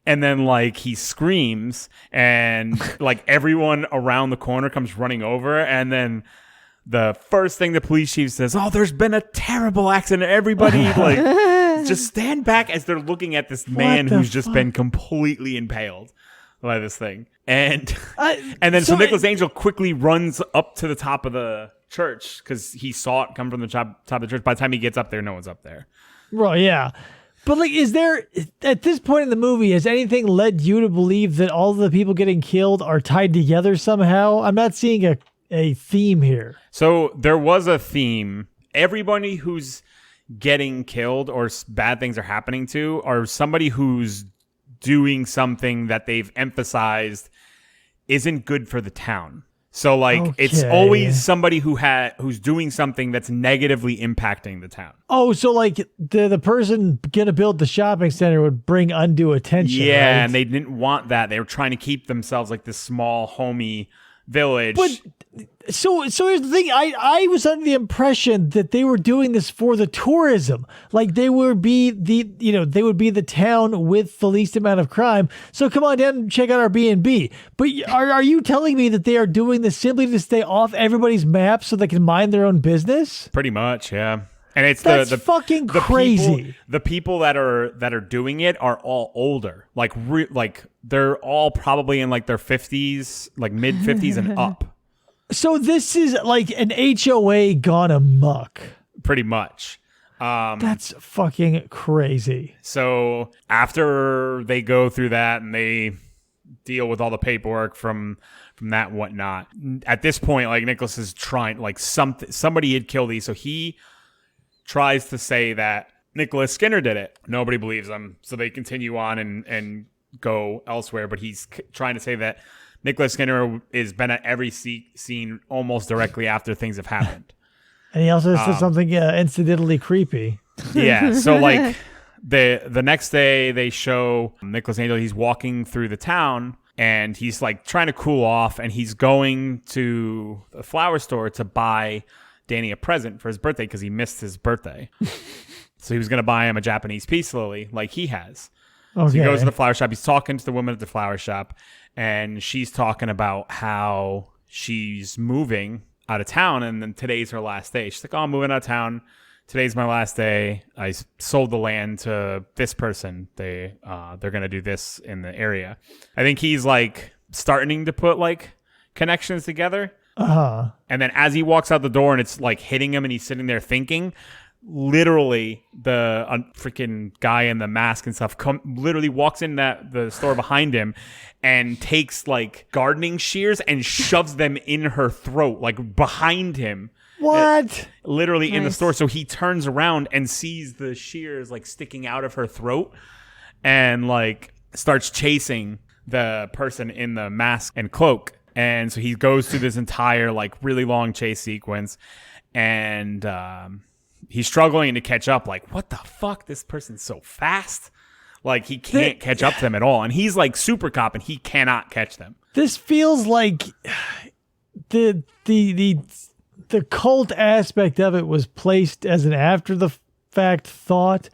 and then like he screams, and like everyone around the corner comes running over, and then the first thing the police chief says, "Oh, there's been a terrible accident. Everybody like." Just stand back as they're looking at this man who's just been completely impaled by this thing. And then Nicholas Angel quickly runs up to the top of the church because he saw it come from the top of the church. By the time he gets up there, no one's up there. Right, yeah. But like, is there, at this point in the movie, has anything led you to believe that all the people getting killed are tied together somehow? I'm not seeing a theme here. So there was a theme. Everybody who's getting killed or bad things are happening to are somebody who's doing something that they've emphasized isn't good for the town. So like it's always somebody who's doing something that's negatively impacting the town. Oh, so like the person gonna build the shopping center would bring undue attention. Yeah, right? And they didn't want that. They were trying to keep themselves like this small homey village. But so here's the thing. I was under the impression that they were doing this for the tourism. Like they would be the town with the least amount of crime. So come on down and check out our B&B. But are you telling me that they are doing this simply to stay off everybody's map so they can mind their own business? Pretty much, yeah. And it's That's fucking crazy. The people that are doing it are all older. Like they're all probably in like their 50s, like mid 50s and up. So this is like an HOA gone amok. Pretty much. That's fucking crazy. So after they go through that and they deal with all the paperwork from that and whatnot, at this point, like Nicholas is trying, like somebody had killed these, so he tries to say that Nicholas Skinner did it. Nobody believes him, so they continue on and go elsewhere. But he's trying to say that Nicholas Skinner has been at every scene almost directly after things have happened. And he also said something incidentally creepy. Yeah, so like the next day they show Nicholas Angel, he's walking through the town and he's like trying to cool off, and he's going to a flower store to buy Danny a present for his birthday because he missed his birthday. So he was going to buy him a Japanese peace lily like he has. Okay. So he goes to the flower shop. He's talking to the woman at the flower shop, and she's talking about how she's moving out of town, and then today's her last day. She's like, oh, I'm moving out of town. Today's my last day. I sold the land to this person. They're going to do this in the area. I think he's like starting to put like connections together. Uh-huh. And then as he walks out the door and it's like hitting him and he's sitting there thinking, literally the freaking guy in the mask and stuff literally walks in the store behind him and takes like gardening shears and shoves them in her throat, like behind him. What? Literally in the store. So he turns around and sees the shears like sticking out of her throat and like starts chasing the person in the mask and cloak. And so he goes through this entire like really long chase sequence, and he's struggling to catch up. Like, what the fuck? This person's so fast. Like, he can't catch up to them at all. And he's like super cop, and he cannot catch them. This feels like the cult aspect of it was placed as an after the fact thought,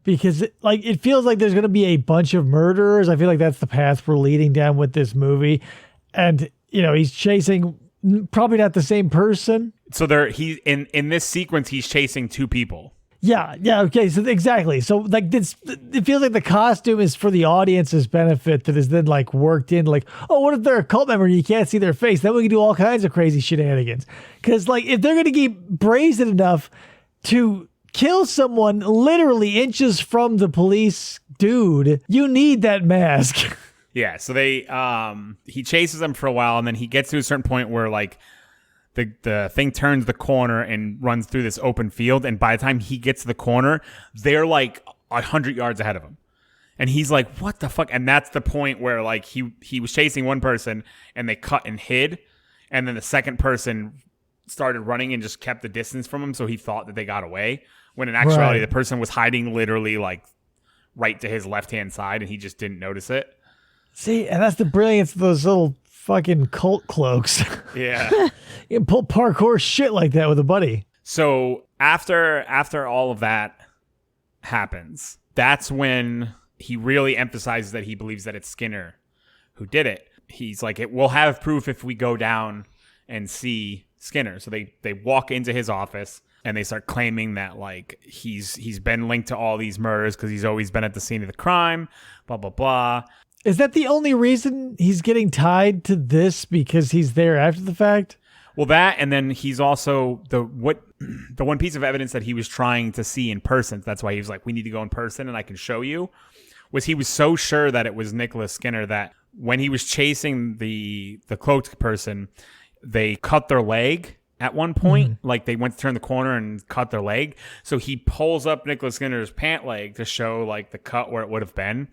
because it feels like there's going to be a bunch of murderers. I feel like that's the path we're leading down with this movie. And, he's chasing probably not the same person. So he in this sequence, he's chasing two people. Yeah. Okay. So exactly. So like this, it feels like the costume is for the audience's benefit that is then like worked in. Like, oh, what if they're a cult member and you can't see their face? Then we can do all kinds of crazy shenanigans. Because like if they're going to keep brazen enough to kill someone literally inches from the police dude, you need that mask. Yeah, so he chases them for a while, and then he gets to a certain point where like the thing turns the corner and runs through this open field, and by the time he gets to the corner, they're like 100 yards ahead of him. And he's like, what the fuck? And that's the point where like he was chasing one person and they cut and hid, and then the second person started running and just kept the distance from him, so he thought that they got away, when in actuality the person was hiding literally like right to his left-hand side, and he just didn't notice it. See, and that's the brilliance of those little fucking cult cloaks. Yeah. You can pull parkour shit like that with a buddy. So after all of that happens, that's when he really emphasizes that he believes that it's Skinner who did it. He's like, we'll have proof if we go down and see Skinner. So they walk into his office and they start claiming that like he's been linked to all these murders because he's always been at the scene of the crime, blah, blah, blah. Is that the only reason he's getting tied to this, because he's there after the fact? Well, that, and then he's also the one piece of evidence that he was trying to see in person. That's why he was like, we need to go in person and I can show you. Was he was so sure that it was Nicholas Skinner that when he was chasing the cloaked person, they cut their leg at one point. Like they went to turn the corner and cut their leg. So he pulls up Nicholas Skinner's pant leg to show like the cut where it would have been.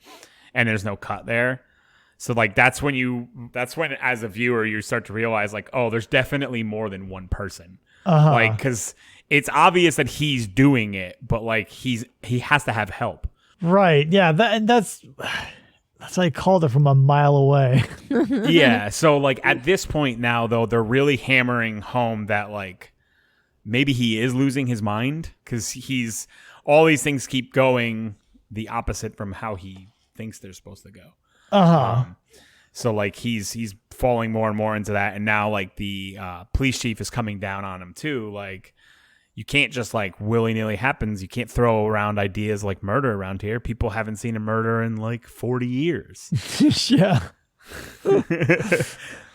And there's no cut there. So like that's when as a viewer you start to realize like, oh, there's definitely more than one person. Like, because it's obvious that he's doing it, but like he has to have help. Right. Yeah. That's I called it from a mile away. Yeah. So like at this point now though, they're really hammering home that like maybe he is losing his mind, because all these things keep going the opposite from how he thinks they're supposed to go. So like he's falling more and more into that, and now like the police chief is coming down on him too. Like, you can't just like willy-nilly happens. You can't throw around ideas like murder around here. People haven't seen a murder in like 40 years. Yeah.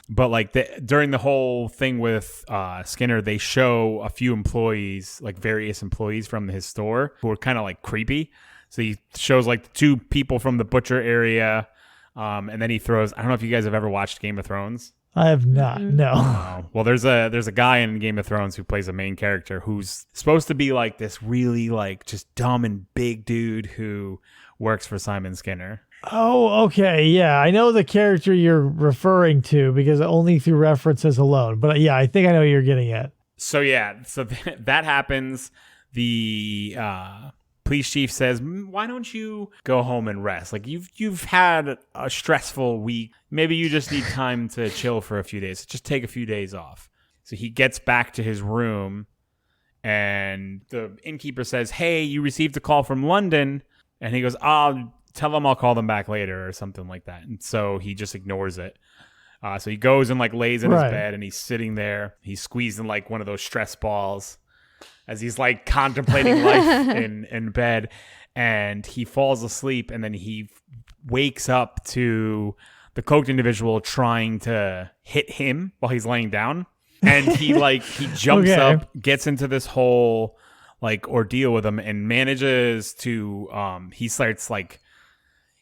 But like during the whole thing with Skinner, they show a few employees, like various employees from his store, who are kind of like creepy. So he shows like the two people from the butcher area, and then he throws. I don't know if you guys have ever watched Game of Thrones. I have not. No. Well, there's a guy in Game of Thrones who plays a main character who's supposed to be like this really like just dumb and big dude who works for Simon Skinner. Oh, okay. Yeah, I know the character you're referring to because only through references alone. But yeah, I think I know what you're getting at. So yeah, so that happens. The police chief says, why don't you go home and rest? Like you've had a stressful week. Maybe you just need time to chill for a few days. Just take a few days off. So he gets back to his room, and the innkeeper says, hey, you received a call from London. And he goes, tell them I'll call them back later or something like that. And so he just ignores it. So he goes and like lays in his bed, and he's sitting there. He's squeezing like one of those stress balls as he's like contemplating life in bed, and he falls asleep, and then he wakes up to the cloaked individual trying to hit him while he's laying down. And he jumps up, gets into this whole like ordeal with him, and manages to he starts like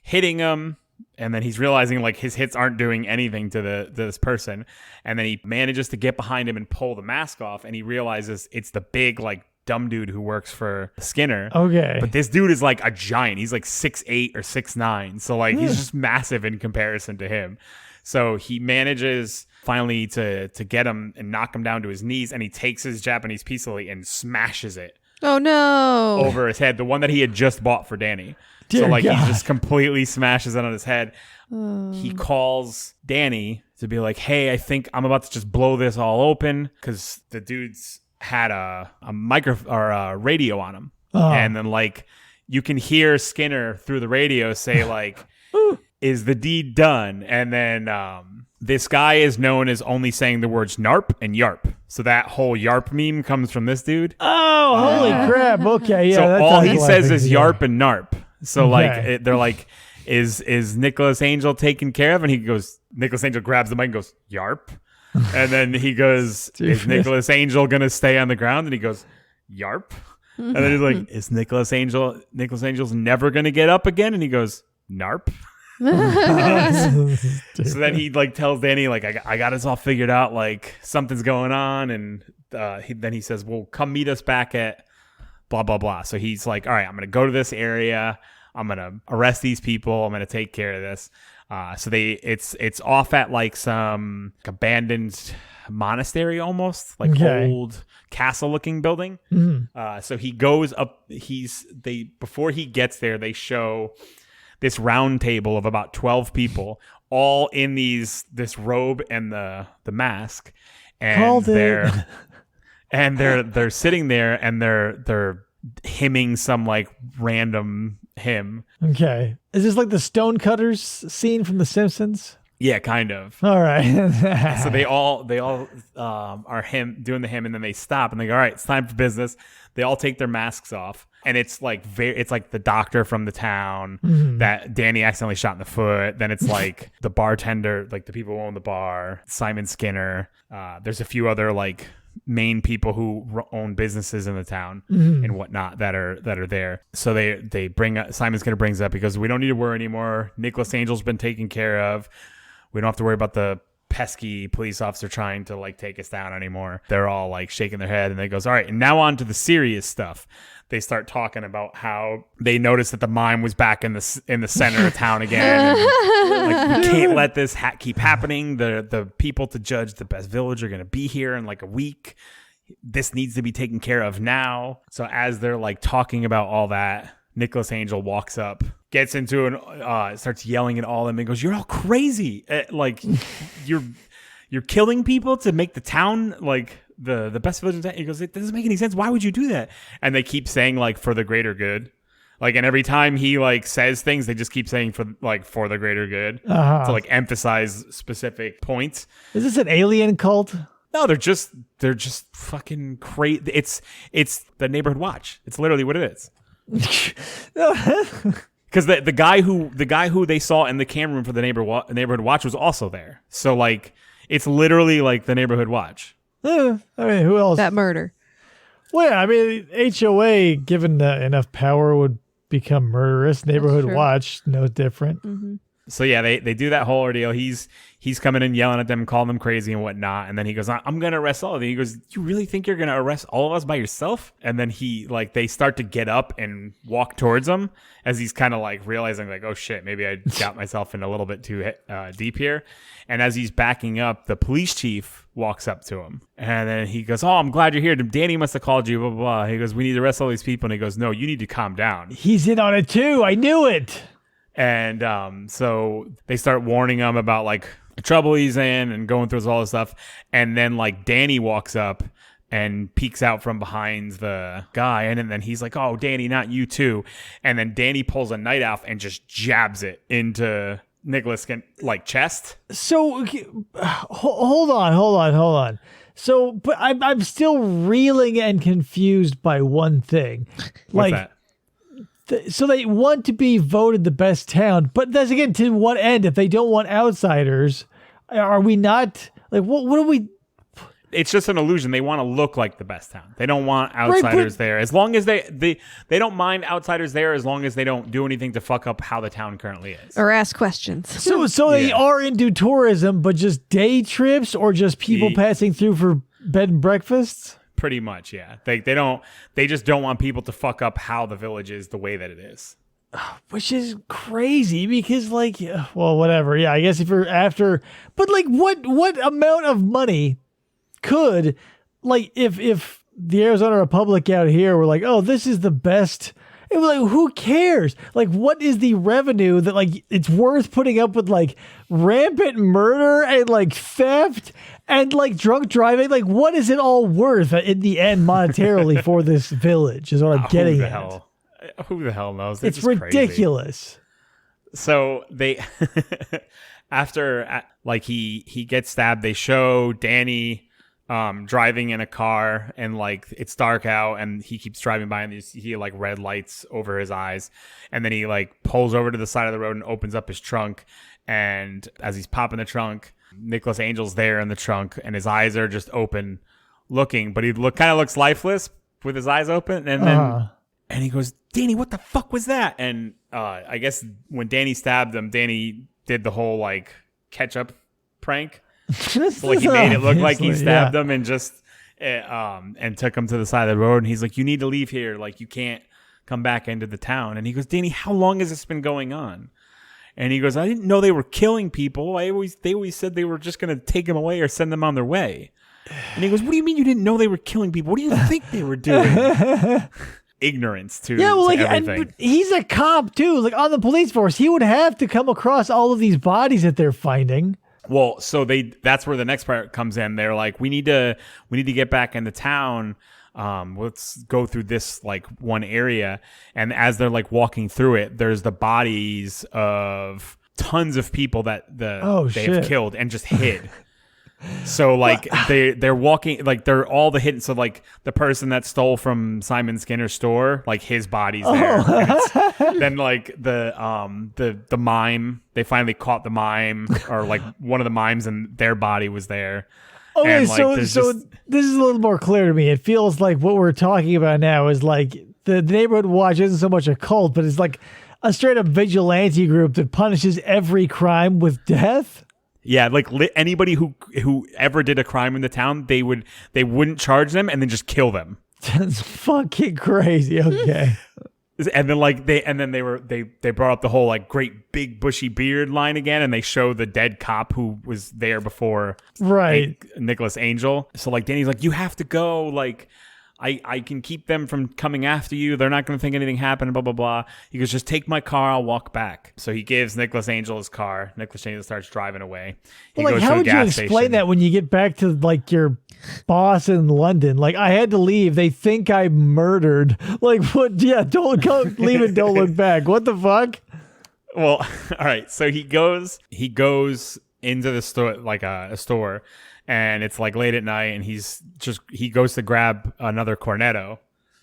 hitting him, and then he's realizing like his hits aren't doing anything to this person, and then he manages to get behind him and pull the mask off, and he realizes it's the big like dumb dude who works for Skinner. Okay. But this dude is like a giant. He's like 6'8" or 6'9", so like he's just massive in comparison to him. So he manages finally to get him and knock him down to his knees, and he takes his Japanese pistol and smashes it. Oh no! Over his head, the one that he had just bought for Danny. Dear so like God. he just completely smashes it on his head. He calls Danny to be like, hey, I think I'm about to just blow this all open, because the dude's had a micro or a radio on him. And then like you can hear Skinner through the radio say like, is the deed done? And then this guy is known as only saying the words narp and yarp. So that whole yarp meme comes from this dude. Oh, holy crap. Okay, yeah. So that all ties he a lot of says things is together. yarp and narp. So like they're like, is Nicholas Angel taken care of? And he goes, Nicholas Angel grabs the mic and goes, yarp. And then he goes, is Nicholas Angel going to stay on the ground? And he goes, yarp. And then he's like, is Nicholas Angel's never going to get up again? And he goes, narp. So then he like tells Danny, like, I got us all figured out, like something's going on. And then he says, well, come meet us back at blah, blah, blah. So he's like, all right, I'm going to go to this area. I'm going to arrest these people. I'm going to take care of this. So it's off at like some abandoned monastery, almost like old castle looking building. So he goes up, before he gets there, they show this round table of about 12 people, all in this robe and the mask, and they're sitting there and they're hymning some like random hymn. Okay, is this like the Stonecutters scene from The Simpsons? Yeah, kind of. All right. So they all are doing the hymn, and then they stop and they go, all right, it's time for business. They all take their masks off, and it's like it's like the doctor from the town that Danny accidentally shot in the foot. Then it's like the bartender, like the people who own the bar, Simon Skinner. There's a few other like main people who own businesses in the town and whatnot that are there. So they bring Simon Skinner brings up because we don't need to worry anymore. Nicholas Angel's been taken care of. We don't have to worry about the pesky police officer trying to like take us down anymore. They're all like shaking their head, and they goes, all right, and now on to the serious stuff. They start talking about how they noticed that the mine was back in the center of town again. And, like, we can't let this keep happening. The people to judge the best village are going to be here in like a week. This needs to be taken care of now. So as they're like talking about all that, Nicholas Angel walks up, gets into starts yelling at all of them and goes, you're all crazy. Like you're killing people to make the town like the best village in town. He goes, it doesn't make any sense. Why would you do that? And they keep saying like for the greater good. Like, and every time he like says things, they just keep saying for the greater good to like emphasize specific points. Is this an alien cult? No, they're just fucking crazy. It's the Neighborhood Watch. It's literally what it is. Because the guy who they saw in the camera room for the Neighborhood Watch was also there. So like it's literally like the Neighborhood Watch. I mean, who else? That murder. Well, yeah, I mean, HOA given enough power would become murderous. Neighborhood Watch, no different. Mm-hmm. So yeah, they do that whole ordeal. He's coming in yelling at them, calling them crazy and whatnot. And then he goes, I'm going to arrest all of you. He goes, you really think you're going to arrest all of us by yourself? And then they start to get up and walk towards him as he's kind of like realizing like, oh shit, maybe I got myself in a little bit too deep here. And as he's backing up, the police chief walks up to him. And then he goes, oh, I'm glad you're here. Danny must have called you, blah, blah, blah. He goes, we need to arrest all these people. And he goes, no, you need to calm down. He's in on it too. I knew it. And so they start warning him about like the trouble he's in and going through all this stuff. And then like Danny walks up and peeks out from behind the guy. And then he's like, oh, Danny, not you too. And then Danny pulls a knife out and just jabs it into Nicholas' like chest. So hold on. So, but I'm still reeling and confused by one thing. What's that? So they want to be voted the best town, but that's again to what end? If they don't want outsiders, are we not like what are we? It's just an illusion. They want to look like the best town. They don't want outsiders there. As long as they don't mind outsiders there, as long as they don't do anything to fuck up how the town currently is. Or ask questions. So they are into tourism, but just day trips or just people passing through for bed and breakfasts? Pretty much, yeah. They just don't want people to fuck up how the village is the way that it is. Which is crazy because, like, well, whatever. Yeah, I guess if you're after, but like, what amount of money could, like, if the Arizona Republic out here were like, oh, this is the best. It was like, who cares? Like, what is the revenue that like it's worth putting up with like rampant murder and like theft and like drunk driving? Like, what is it all worth in the end monetarily for this village? Is what I'm getting at. Who the hell knows? It's ridiculous. Crazy. So they, after like he gets stabbed, they show Danny driving in a car and like it's dark out and he keeps driving by and you see like red lights over his eyes, and then he like pulls over to the side of the road and opens up his trunk, and as he's popping the trunk, Nicholas Angel's there in the trunk and his eyes are just open looking, but he kind of looks lifeless, with his eyes open, and then and he goes, Danny, what the fuck was that? And I guess when Danny stabbed him, Danny did the whole like ketchup prank. So, like he made it look like he stabbed him and just and took him to the side of the road. And he's like, you need to leave here. Like you can't come back into the town. And he goes, Danny, how long has this been going on? And he goes, I didn't know they were killing people. They always said they were just going to take them away or send them on their way. And he goes, what do you mean you didn't know they were killing people? What do you think they were doing? Ignorance to everything. But he's a cop too. Like on the police force, he would have to come across all of these bodies that they're finding. Well, so that's where the next part comes in. They're like, we need to get back into town. Let's go through this like one area. And as they're like walking through it, there's the bodies of tons of people that they've killed and just hid. So like they're walking, like they're all the hidden. So like the person that stole from Simon Skinner's store, like his body's there. Then like the mime, they finally caught the mime or like one of the mimes, and their body was there. Okay, and, like, so this is a little more clear to me. It feels like what we're talking about now is like the neighborhood watch isn't so much a cult, but it's like a straight up vigilante group that punishes every crime with death. Yeah, like anybody who ever did a crime in the town, they wouldn't charge them and then just kill them. That's fucking crazy. Okay. And then they brought up the whole like great big bushy beard line again, and they show the dead cop who was there before, right? Nicholas Angel. So like Danny's like, you have to go. Like I can keep them from coming after you. They're not going to think anything happened, blah, blah, blah. He goes, just take my car. I'll walk back. So he gives Nicholas Angel his car. Nicholas Angel starts driving away. He goes how would you explain that when you get back to like your boss in London? Like, I had to leave. They think I murdered. Like, what? Yeah, don't go, leave it. Don't look back. What the fuck? Well, all right. So he goes into the store, like a store. And it's like late at night, and he goes to grab another Cornetto.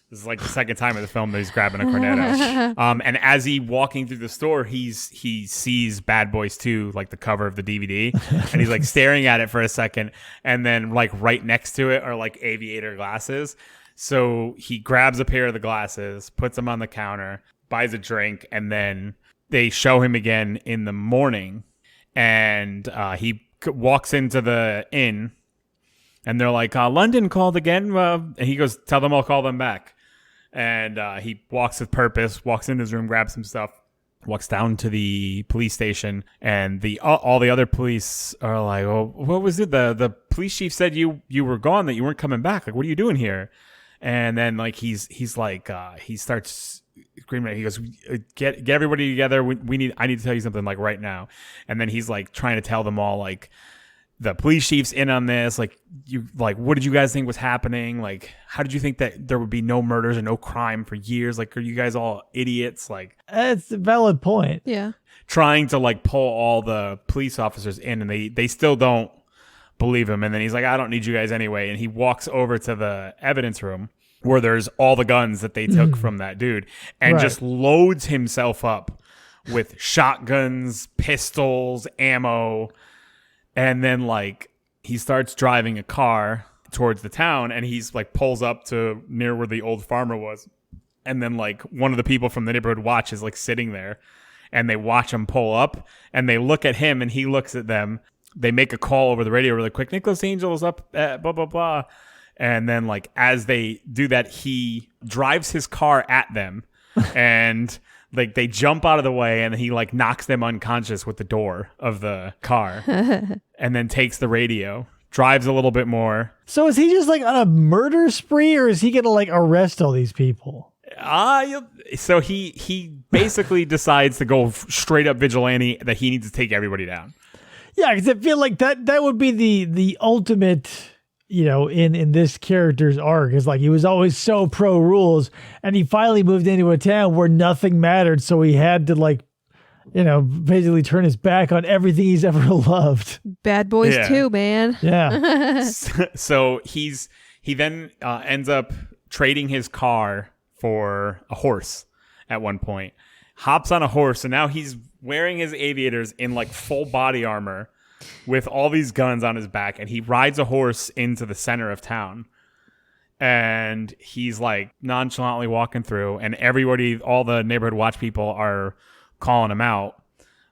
This is like the second time in the film that he's grabbing a Cornetto. And as he walking through the store, he sees Bad Boys 2, like the cover of the DVD, and he's like staring at it for a second, and then like right next to it are like aviator glasses. So he grabs a pair of the glasses, puts them on the counter, buys a drink, and then they show him again in the morning, and he walks into the inn, and they're like, London called again, and he goes, tell them I'll call them back. And he walks with purpose, walks into his room, grabs some stuff, walks down to the police station, and all the other police are like, oh, what was it? The police chief said you were gone, that you weren't coming back. Like, what are you doing here? And then like he's like he starts screaming. He goes, get everybody together. I need to tell you something like right now. And then he's like trying to tell them all like the police chief's in on this. Like what did you guys think was happening? Like, how did you think that there would be no murders and no crime for years? Like, are you guys all idiots? Like, that's a valid point. Yeah. Trying to like pull all the police officers in, and they still don't believe him. And then he's like, I don't need you guys anyway. And he walks over to the evidence room where there's all the guns that they took from that dude, and just loads himself up with shotguns, pistols, ammo. And then like he starts driving a car towards the town, and he's like pulls up to near where the old farmer was. And then like one of the people from the neighborhood watch is like sitting there, and they watch him pull up, and they look at him, and he looks at them. They make a call over the radio really quick. Nicholas Angel is up at blah, blah, blah. And then like as they do that, he drives his car at them, and like they jump out of the way, and he like knocks them unconscious with the door of the car, and then takes the radio, drives a little bit more. So is he just like on a murder spree, or is he gonna like arrest all these people? So he basically decides to go straight up vigilante, that he needs to take everybody down. Yeah, because I feel like that would be the ultimate, you know, in this character's arc, is like he was always so pro rules, and he finally moved into a town where nothing mattered, so he had to like, you know, basically turn his back on everything he's ever loved. Bad Boys 2, man. Yeah. So he then ends up trading his car for a horse at one point. Hops on a horse, and now he's wearing his aviators in like full body armor with all these guns on his back, and he rides a horse into the center of town. and he's like nonchalantly walking through, and everybody, all the neighborhood watch people are calling him out.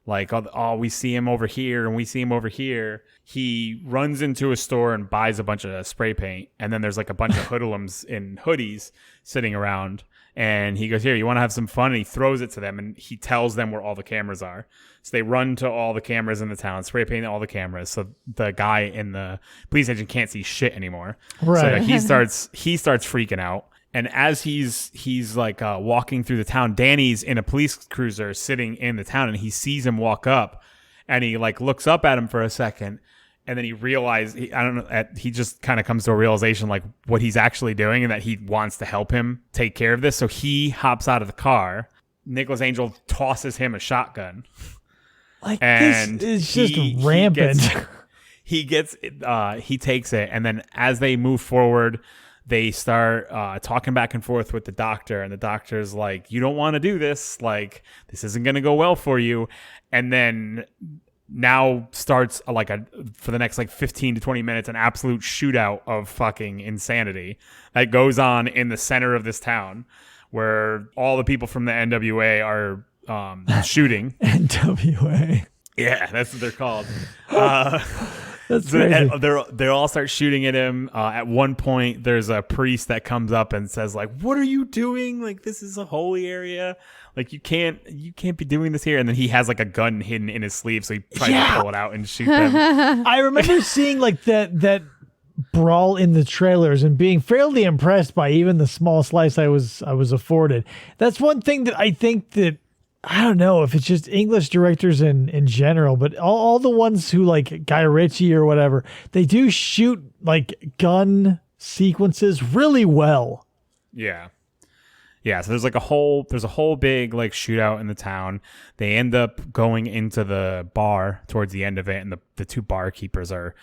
Like, oh, we see him over here and we see him over here. He runs into a store and buys a bunch of spray paint. And then there's like a bunch of hoodlums in hoodies sitting around. And he goes, here, you want to have some fun? And he throws it to them and he tells them where all the cameras are. So they run to all the cameras in the town, spray paint all the cameras. So the guy in the police station can't see shit anymore. Right. So he starts freaking out. And as he's like walking through the town, Danny's in a police cruiser sitting in the town, and he sees him walk up, and he like looks up at him for a second, and then he realizes he just kind of comes to a realization like what he's actually doing, and that he wants to help him take care of this. So he hops out of the car. Nicholas Angel tosses him a shotgun. Like, and this is just rampant. He takes it, and then as they move forward, they start talking back and forth with the doctor, and the doctor's like, you don't want to do this. Like, this isn't going to go well for you. And then now starts for the next like 15 to 20 minutes, an absolute shootout of fucking insanity that goes on in the center of this town where all the people from the NWA are shooting. NWA. Yeah, that's what they're called. That's crazy. They all start shooting at him. At one point, there's a priest that comes up and says, like, "What are you doing? Like, this is a holy area. Like, you can't be doing this here." And then he has like a gun hidden in his sleeve, so he tries to pull it out and shoot them. I remember seeing like that brawl in the trailers and being fairly impressed by even the small slice I was afforded. That's one thing that I think that. I don't know if it's just English directors in general, but all the ones who like Guy Ritchie or whatever, they do shoot like gun sequences really well. Yeah. Yeah, so there's a whole big like shootout in the town. They end up going into the bar towards the end of it, and the two barkeepers are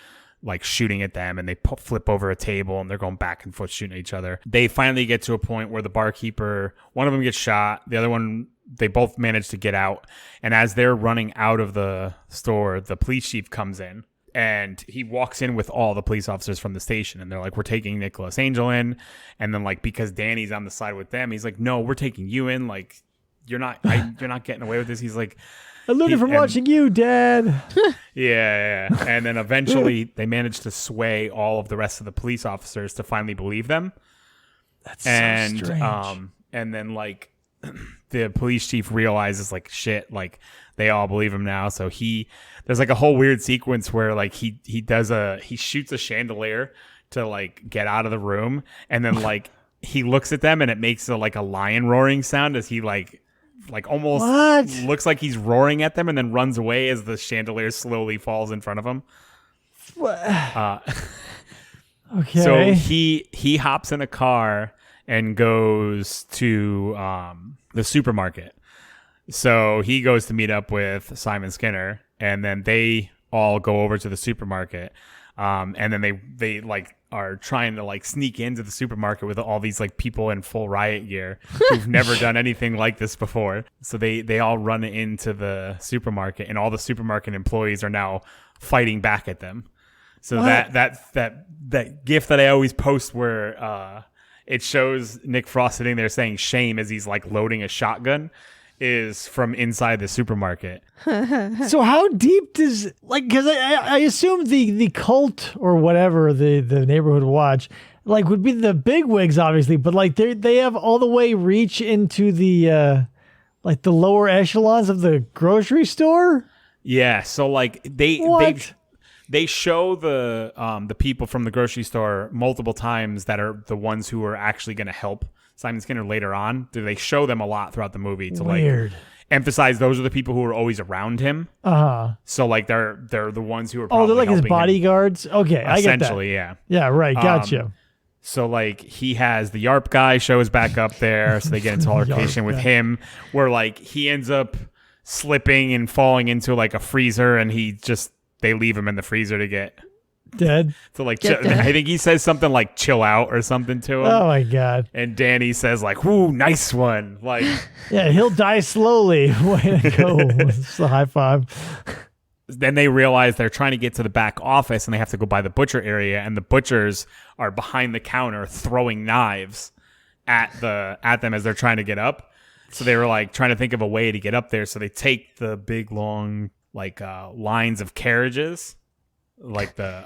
like shooting at them, and they flip over a table, and they're going back and forth shooting at each other. They finally get to a point where the barkeeper, one of them gets shot, the other one, they both manage to get out. And as they're running out of the store, the police chief comes in, and he walks in with all the police officers from the station, and they're like, we're taking Nicholas Angel in. And then like, because Danny's on the side with them, he's like, no, we're taking you in. Like, you're not getting away with this. He's like, I learned it from watching you, Dad. Yeah. And then eventually they manage to sway all of the rest of the police officers to finally believe them. That's so strange. And then like the police chief realizes like shit, like they all believe him now. So there's like a whole weird sequence where like he shoots a chandelier to like get out of the room, and then like he looks at them and it makes a lion roaring sound as he like almost looks like he's roaring at them, and then runs away as the chandelier slowly falls in front of him. Okay. So he hops in a car and goes to the supermarket. So he goes to meet up with Simon Skinner, and then they all go over to the supermarket. And then they like are trying to like sneak into the supermarket with all these like people in full riot gear who've never done anything like this before. So they all run into the supermarket, and all the supermarket employees are now fighting back at them. So that gif that I always post where it shows Nick Frost sitting there saying shame as he's like loading a shotgun is from inside the supermarket. So how deep does because I assume the cult or whatever the neighborhood watch like would be the big wigs obviously, but like they have all the way reach into the like the lower echelons of the grocery store. Yeah, so like they show the people from the grocery store multiple times that are the ones who are actually going to help Simon Skinner later on. They show them a lot throughout the movie to like emphasize those are the people who are always around him. So like they're the ones who are probably they're like his bodyguards. Okay, I get that. Essentially, yeah. Yeah, right. Gotcha. So like he has the YARP guy shows back up there, so they get into altercation with him, where like he ends up slipping and falling into like a freezer, and they leave him in the freezer to get dead. So like I think he says something like chill out or something to him. Oh my god. And Danny says like, "Ooh, nice one." Like yeah, he'll die slowly. Way to go. It's a high five. then they realize they're trying to get to the back office and they have to go by the butcher area, and the butchers are behind the counter throwing knives at them as they're trying to get up. So they were like trying to think of a way to get up there. So they take the big long lines of carriages, like the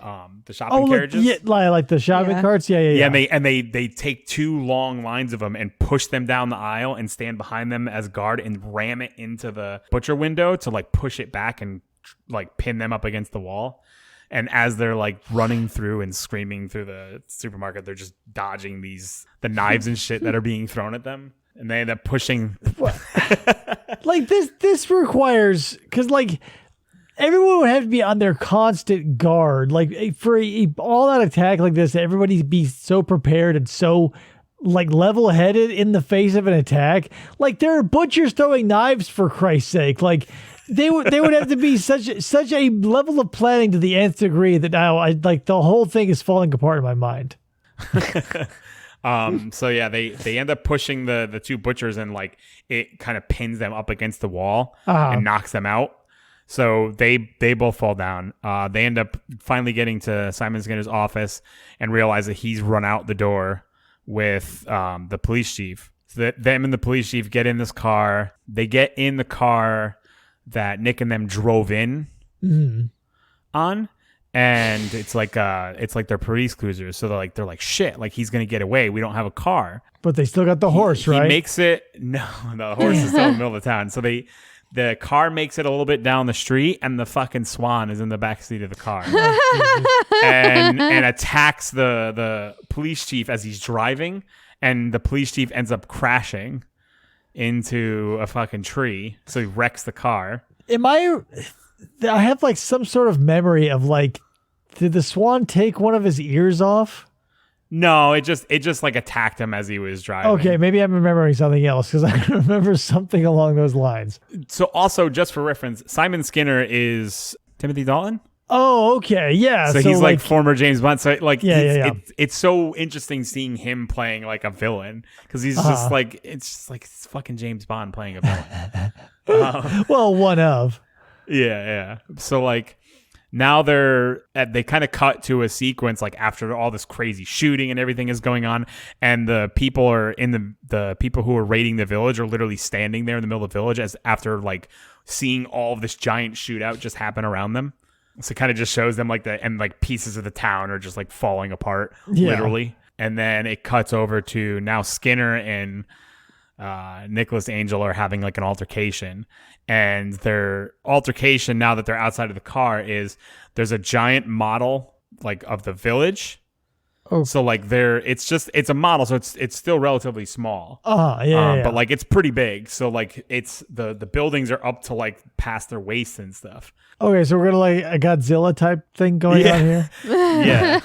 shopping carriages. Yeah, like the shopping carts. Yeah. Yeah, and they take 2 long lines of them and push them down the aisle and stand behind them as guard and ram it into the butcher window to like push it back and like pin them up against the wall. And as they're like running through and screaming through the supermarket, they're just dodging the knives and shit that are being thrown at them. And they end up pushing. Like this requires, because like everyone would have to be on their constant guard. Like for all that attack like this, everybody be so prepared and so like level-headed in the face of an attack. Like there are butchers throwing knives, for Christ's sake. Like they would have to be such a level of planning to the nth degree that now I like the whole thing is falling apart in my mind. So yeah, they end up pushing the 2 butchers, and like it kind of pins them up against the wall and knocks them out. So they both fall down. They end up finally getting to Simon Skinner's office and realize that he's run out the door with the police chief. So that them and the police chief get in this car. They get in the car that Nick and them drove in on. And it's like their police cruisers. So they're like shit, like he's gonna get away. We don't have a car. But they still got the horse, right? He makes it. No, the horse is still in the middle of the town. So the car makes it a little bit down the street, and the fucking Swan is in the back seat of the car and attacks the police chief as he's driving, and the police chief ends up crashing into a fucking tree. So he wrecks the car. I have like some sort of memory of like, did the Swan take one of his ears off? No, it just like attacked him as he was driving. Okay, maybe I'm remembering something else because I remember something along those lines. So also, just for reference, Simon Skinner is Timothy Dalton. Oh, okay, yeah. So he's like former James Bond. So like, it's so interesting seeing him playing like a villain because he's just like it's fucking James Bond playing a villain. Well, one of. Yeah. So like now they kind of cut to a sequence like after all this crazy shooting and everything is going on, and the people are in the people who are raiding the village are literally standing there in the middle of the village as after like seeing all of this giant shootout just happen around them. So it kind of just shows them like pieces of the town are just like falling apart literally. And then it cuts over to now Skinner and Nicholas Angel are having like an altercation, and their altercation now that they're outside of the car is there's a giant model like of the village. Oh. So like it's a model, so it's still relatively small. But like it's pretty big. So like it's the buildings are up to like past their waist and stuff. Okay, so we're gonna like a Godzilla type thing going on here. Yeah.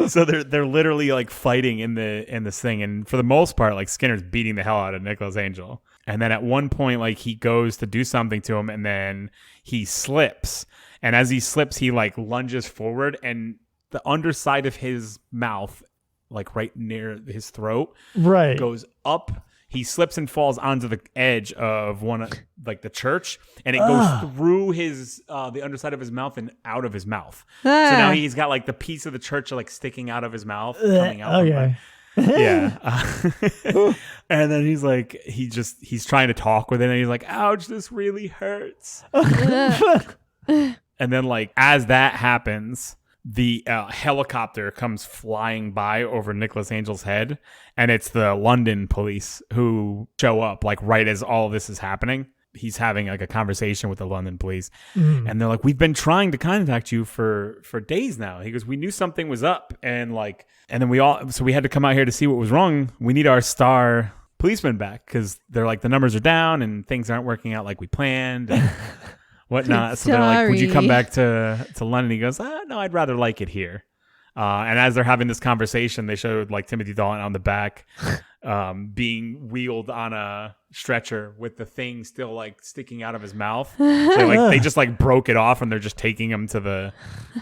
So they're literally like fighting in this thing, and for the most part, like Skinner's beating the hell out of Nicholas Angel. And then at one point, like he goes to do something to him, and then he slips. And as he slips, he like lunges forward, and the underside of his mouth, like right near his throat, goes up. He slips and falls onto the edge of the church, and it goes through his the underside of his mouth and out of his mouth. So now he's got like the piece of the church like sticking out of his mouth, coming out. Okay. And then he's like, he's trying to talk with it, and he's like, "Ouch, this really hurts." And then like as that happens, the helicopter comes flying by over Nicholas Angel's head, and it's the London police who show up like right as all of this is happening. He's having like a conversation with the London police, and they're like, "We've been trying to contact you for days now." He goes, "We knew something was up, and then we had to come out here to see what was wrong. We need our star policeman back because they're like the numbers are down and things aren't working out like we planned." And whatnot. So they're like, "Would you come back to London?" He goes, "No, I'd rather like it here." And as they're having this conversation, they showed like Timothy Dalton on the back being wheeled on a stretcher with the thing still like sticking out of his mouth. So like they just like broke it off, and they're just taking him to the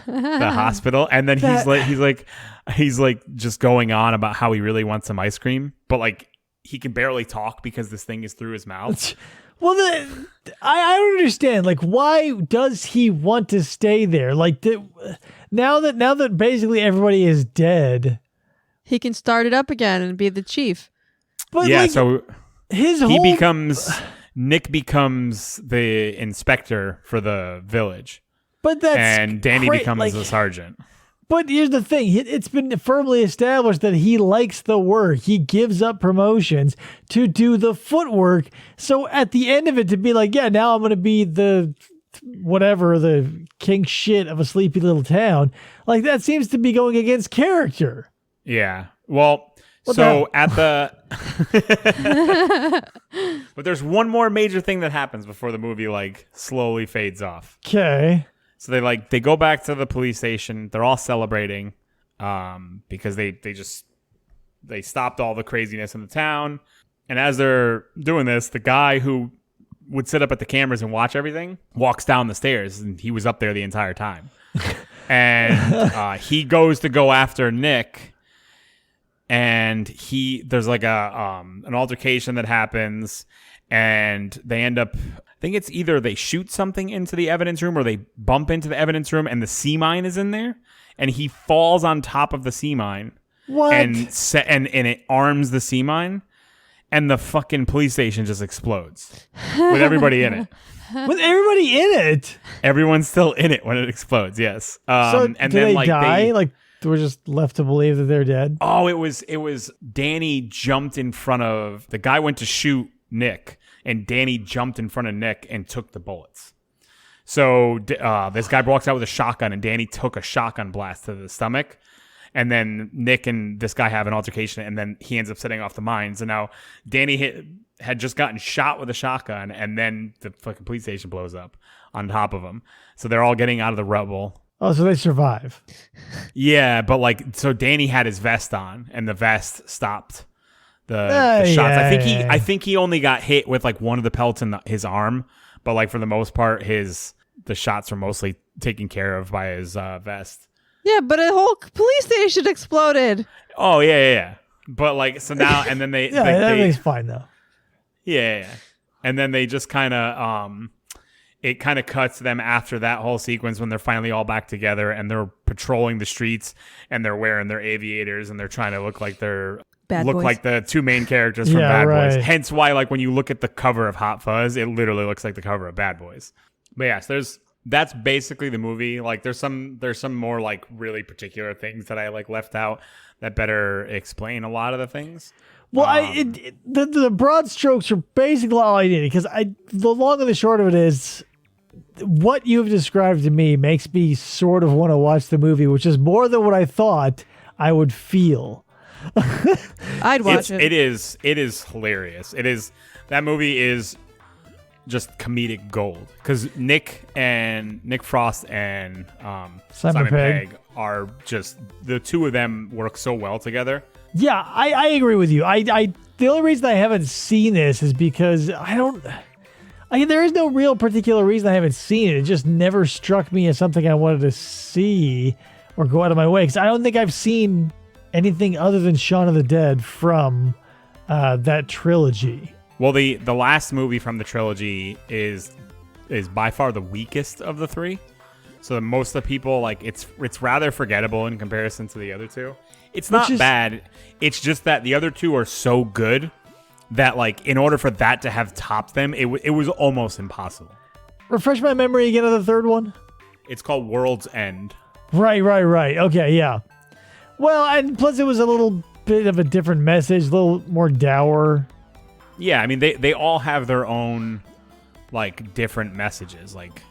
hospital. And then he's like just going on about how he really wants some ice cream, but like he can barely talk because this thing is through his mouth. Well, I don't understand. Like, why does he want to stay there? Like, now that basically everybody is dead, He can start it up again and be the chief. but Yeah, like, so his Nick becomes the inspector for the village, but that's and Danny becomes like, the sergeant. But here's the thing. It's been firmly established that he likes the work. He gives up promotions to do the footwork. So at the end of it, to be like, yeah, now I'm going to be the king shit of a sleepy little town. Like, that seems to be going against character. Yeah. Well, What so the at the but there's one more major thing that happens before the movie like slowly fades off. Okay. So they go back to the police station. They're all celebrating because they stopped all the craziness in the town. And as they're doing this, the guy who would sit up at the cameras and watch everything walks down the stairs, and he was up there the entire time. And he goes to go after Nick, and there's like an altercation that happens, and they end up. I think it's either they shoot something into the evidence room or they bump into the evidence room and the sea mine is in there, and he falls on top of the sea mine. What? And it arms the sea mine, and the fucking police station just explodes with everybody in it. With everybody in it. Everyone's still in it when it explodes. Yes. So and do then they like die? Like, we're just left to believe that they're dead? Oh, it was Danny jumped in front of the guy went to shoot Nick, and Danny jumped in front of Nick and took the bullets. So this guy walks out with a shotgun, and Danny took a shotgun blast to the stomach. And then Nick and this guy have an altercation, and then he ends up setting off the mines. And now Danny had just gotten shot with a shotgun, and then the fucking police station blows up on top of him. So they're all getting out of the rubble. Oh, so they survive. Yeah, but like, so Danny had his vest on, and the vest stopped the shots. Yeah. I think he only got hit with like one of the pelts in his arm, but like for the most part, the shots were mostly taken care of by his vest. Yeah, but a whole police station exploded. Oh yeah. But like, so now and then they Yeah, everything's fine though. yeah, and then they just kind of it kind of cuts to them after that whole sequence when they're finally all back together and they're patrolling the streets and they're wearing their aviators and they're trying to look like Bad boys. like the two main characters from Yeah, Bad right. Boys. Hence why, like, when you look at the cover of Hot Fuzz, it literally looks like the cover of Bad Boys. But yes, that's basically the movie. Like, there's some more like really particular things that I like left out that better explain a lot of the things. Well, the broad strokes are basically all I needed, because the long and the short of it is, what you've described to me makes me sort of want to watch the movie, which is more than what I thought I would feel. I'd watch it. It is hilarious. That movie is just comedic gold, because Nick Frost and Simon Pegg are just, the two of them work so well together. Yeah, I agree with you. I the only reason I haven't seen this is because there is no real particular reason I haven't seen it. It just never struck me as something I wanted to see or go out of my way, because I don't think I've seen anything other than Shaun of the Dead from that trilogy. Well, the last movie from the trilogy is by far the weakest of the three. So most of the people, like, it's rather forgettable in comparison to the other two. It's not bad. It's just that the other two are so good that, like, in order for that to have topped them, it was almost impossible. Refresh my memory again of the third one. It's called World's End. Right. Okay, yeah. Well, and plus it was a little bit of a different message, a little more dour. Yeah, I mean, they all have their own, like, different messages. Like,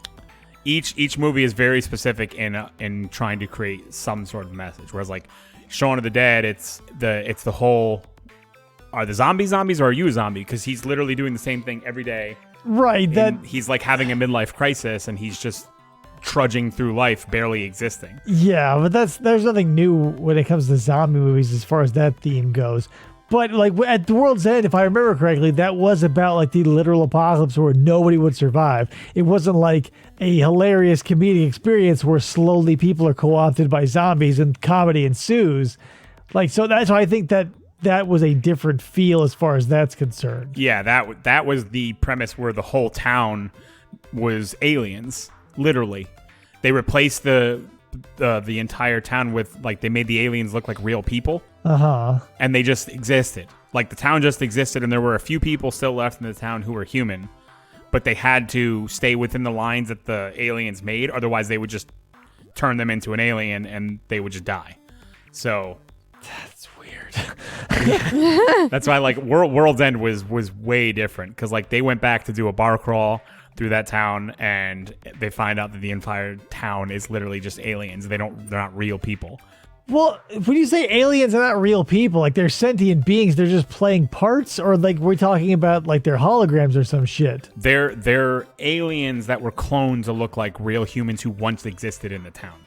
each movie is very specific in trying to create some sort of message. Whereas, like, Shaun of the Dead, it's the whole, are the zombies or are you a zombie? Because he's literally doing the same thing every day. Right. He's like having a midlife crisis, and he's just trudging through life, barely existing. Yeah, but there's nothing new when it comes to zombie movies as far as that theme goes. But like at The World's End, if I remember correctly, that was about like the literal apocalypse where nobody would survive. It wasn't like a hilarious comedic experience where slowly people are co-opted by zombies and comedy ensues. Like, so that's why I think that that was a different feel as far as that's concerned. Yeah, that was the premise where the whole town was aliens. Literally, they replaced the entire town with like they made the aliens look like real people. And they just existed. Like the town just existed, and there were a few people still left in the town who were human, but they had to stay within the lines that the aliens made. Otherwise, they would just turn them into an alien, and they would just die. So that's weird. That's why like World's End was way different, because like they went back to do a bar crawl through that town, and they find out that the entire town is literally just aliens. They're not real people. Well, when you say aliens are not real people, like they're sentient beings, they're just playing parts, or like we're talking about like they're holograms or some shit. They're aliens that were cloned to look like real humans who once existed in the town.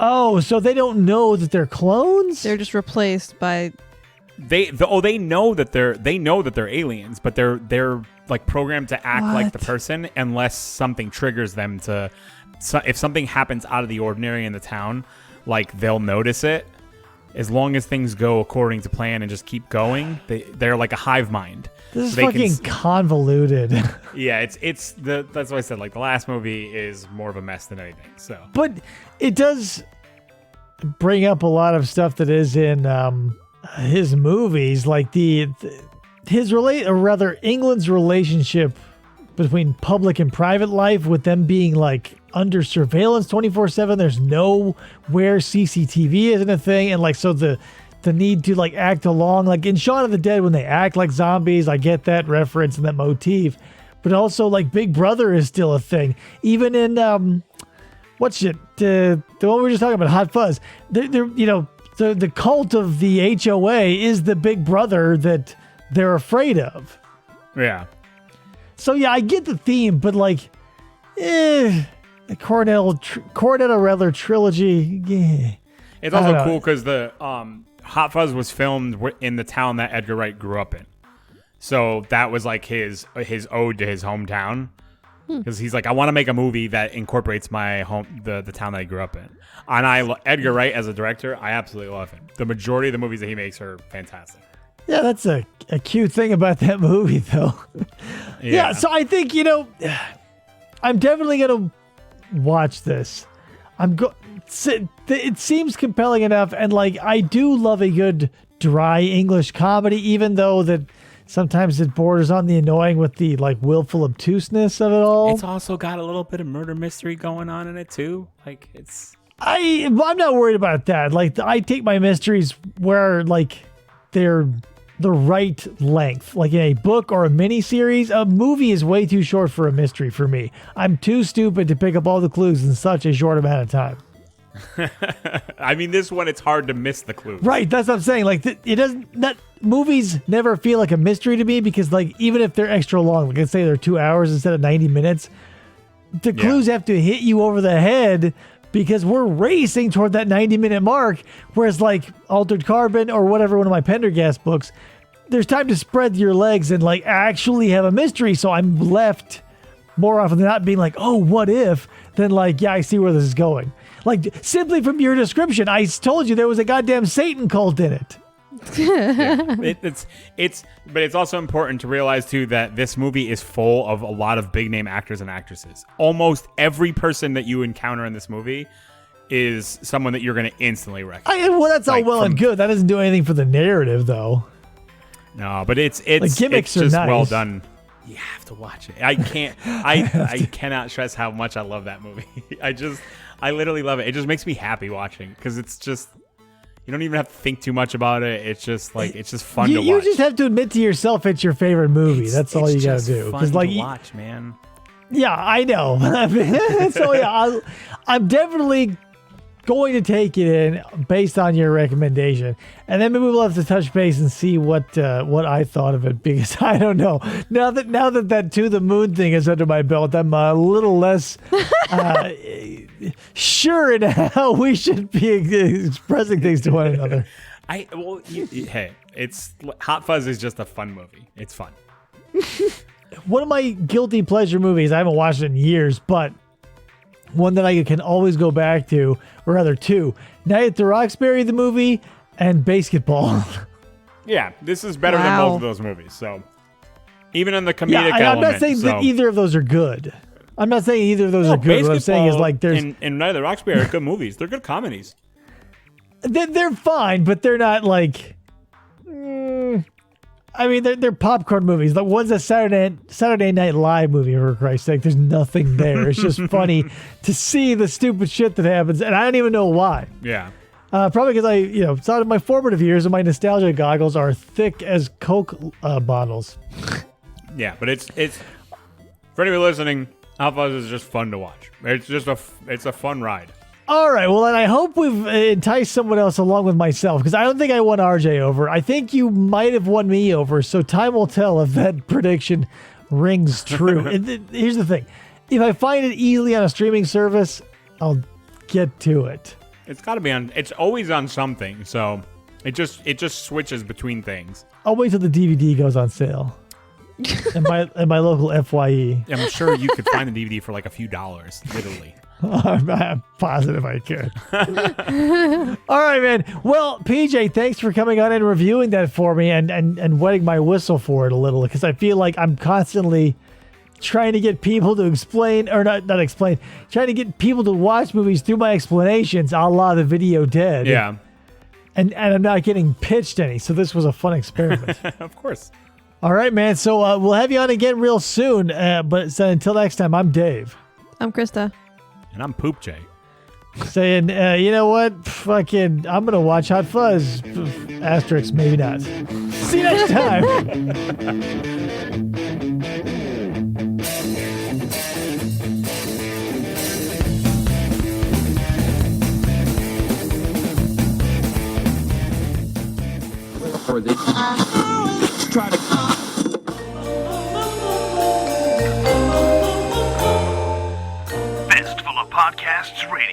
Oh, so they don't know that they're clones? They're just replaced by. They know that they're aliens, but they're like programmed to act like the person unless something triggers them to. So if something happens out of the ordinary in the town, like they'll notice it. As long as things go according to plan and just keep going, they're like a hive mind. This is fucking convoluted. Yeah, that's what I said. Like the last movie is more of a mess than anything. So, but it does bring up a lot of stuff that is in his movies, like England's relationship between public and private life, with them being like under surveillance 24/7. There's nowhere CCTV isn't a thing, and like so the need to like act along, like in Shaun of the Dead when they act like zombies. I get that reference and that motif, but also like Big Brother is still a thing. Even in the one we were just talking about, Hot Fuzz. The cult of the HOA is the Big Brother that they're afraid of. Yeah. So yeah, I get the theme, but like, the Cornetto Redler trilogy. Yeah. It's also cool because the Hot Fuzz was filmed in the town that Edgar Wright grew up in, so that was like his ode to his hometown. Because he's like, I want to make a movie that incorporates my home, the town that I grew up in. And Edgar Wright as a director, I absolutely love him. The majority of the movies that he makes are fantastic. Yeah, that's a cute thing about that movie, though. Yeah, so I think, I'm definitely going to watch this. It seems compelling enough, and like I do love a good dry English comedy, even though that sometimes it borders on the annoying with the like willful obtuseness of it all. It's also got a little bit of murder mystery going on in it too. Like I'm not worried about that. Like I take my mysteries where like they're the right length. Like in a book or a miniseries, a movie is way too short for a mystery for me. I'm too stupid to pick up all the clues in such a short amount of time. I mean, this one, it's hard to miss the clues. Right, that's what I'm saying. Like, it doesn't. That movies never feel like a mystery to me because, like, even if they're extra long, like let's say they're 2 hours instead of 90 minutes, the clues have to hit you over the head because we're racing toward that 90-minute mark. Whereas, like, Altered Carbon or whatever, one of my Pendergast books, there's time to spread your legs and like actually have a mystery. So I'm left more often than not being like, oh, what if? Than like, yeah, I see where this is going. Like, simply from your description, I told you there was a goddamn Satan cult in it. But it's also important to realize too that this movie is full of a lot of big name actors and actresses. Almost every person that you encounter in this movie is someone that you're going to instantly recognize. Well, that's all well and good. That doesn't do anything for the narrative, though. No, but it's like, gimmicks just are nice. Well done. You have to watch it. I cannot stress how much I love that movie. I literally love it. It just makes me happy watching because it's just, you don't even have to think too much about it. It's just like, it's just fun to watch. You just have to admit to yourself it's your favorite movie. That's all you got to do. It's fun to watch, man. Yeah, I know. So yeah, I'm definitely going to take it in based on your recommendation, and then maybe we'll have to touch base and see what I thought of it, because I don't know. Now that To the Moon thing is under my belt, I'm a little less sure in how we should be expressing things to one another. Hey, it's Hot Fuzz is just a fun movie. It's fun. One of my guilty pleasure movies, I haven't watched it in years, but one that I can always go back to, or rather two, Night at the Roxbury, the movie, and Basketball. Yeah, this is better than Wow. both of those movies. So even in the comedic Yeah, element. I'm not saying that either of those are good. I'm not saying either of those are good. What I'm saying is like there's and Night of the Roxbury are good movies. They're good comedies. they're fine, but they're not like. I mean, they're popcorn movies. The one's a Saturday Night Live movie, for Christ's sake. There's nothing there. It's just funny to see the stupid shit that happens, and I don't even know why. Yeah. Probably because I saw it in my formative years, and my nostalgia goggles are thick as Coke bottles. Yeah, but it's for anybody listening, Hot Fuzz is just fun to watch. It's a fun ride. All right, well, and I hope we've enticed someone else along with myself, because I don't think I won RJ over. I think you might have won me over, so time will tell if that prediction rings true. Here's the thing. If I find it easily on a streaming service, I'll get to it. It's got to be on. It's always on something, so it just switches between things. I'll wait till the DVD goes on sale. at my local FYE. I'm sure you could find the DVD for like a few dollars, literally. I'm positive I could. All right, man. Well, PJ, thanks for coming on and reviewing that for me and wetting my whistle for it a little, because I feel like I'm constantly trying to get people to explain, or not explain, trying to get people to watch movies through my explanations, a la The Video Dead. Yeah. And I'm not getting pitched any, so this was a fun experiment. Of course. All right, man. So we'll have you on again real soon. But so until next time, I'm Dave. I'm Krista. And I'm Poop Jay. Saying, you know what? Fucking, I'm going to watch Hot Fuzz. Asterisk, maybe not. See you next time. Fistful of Podcasts Radio.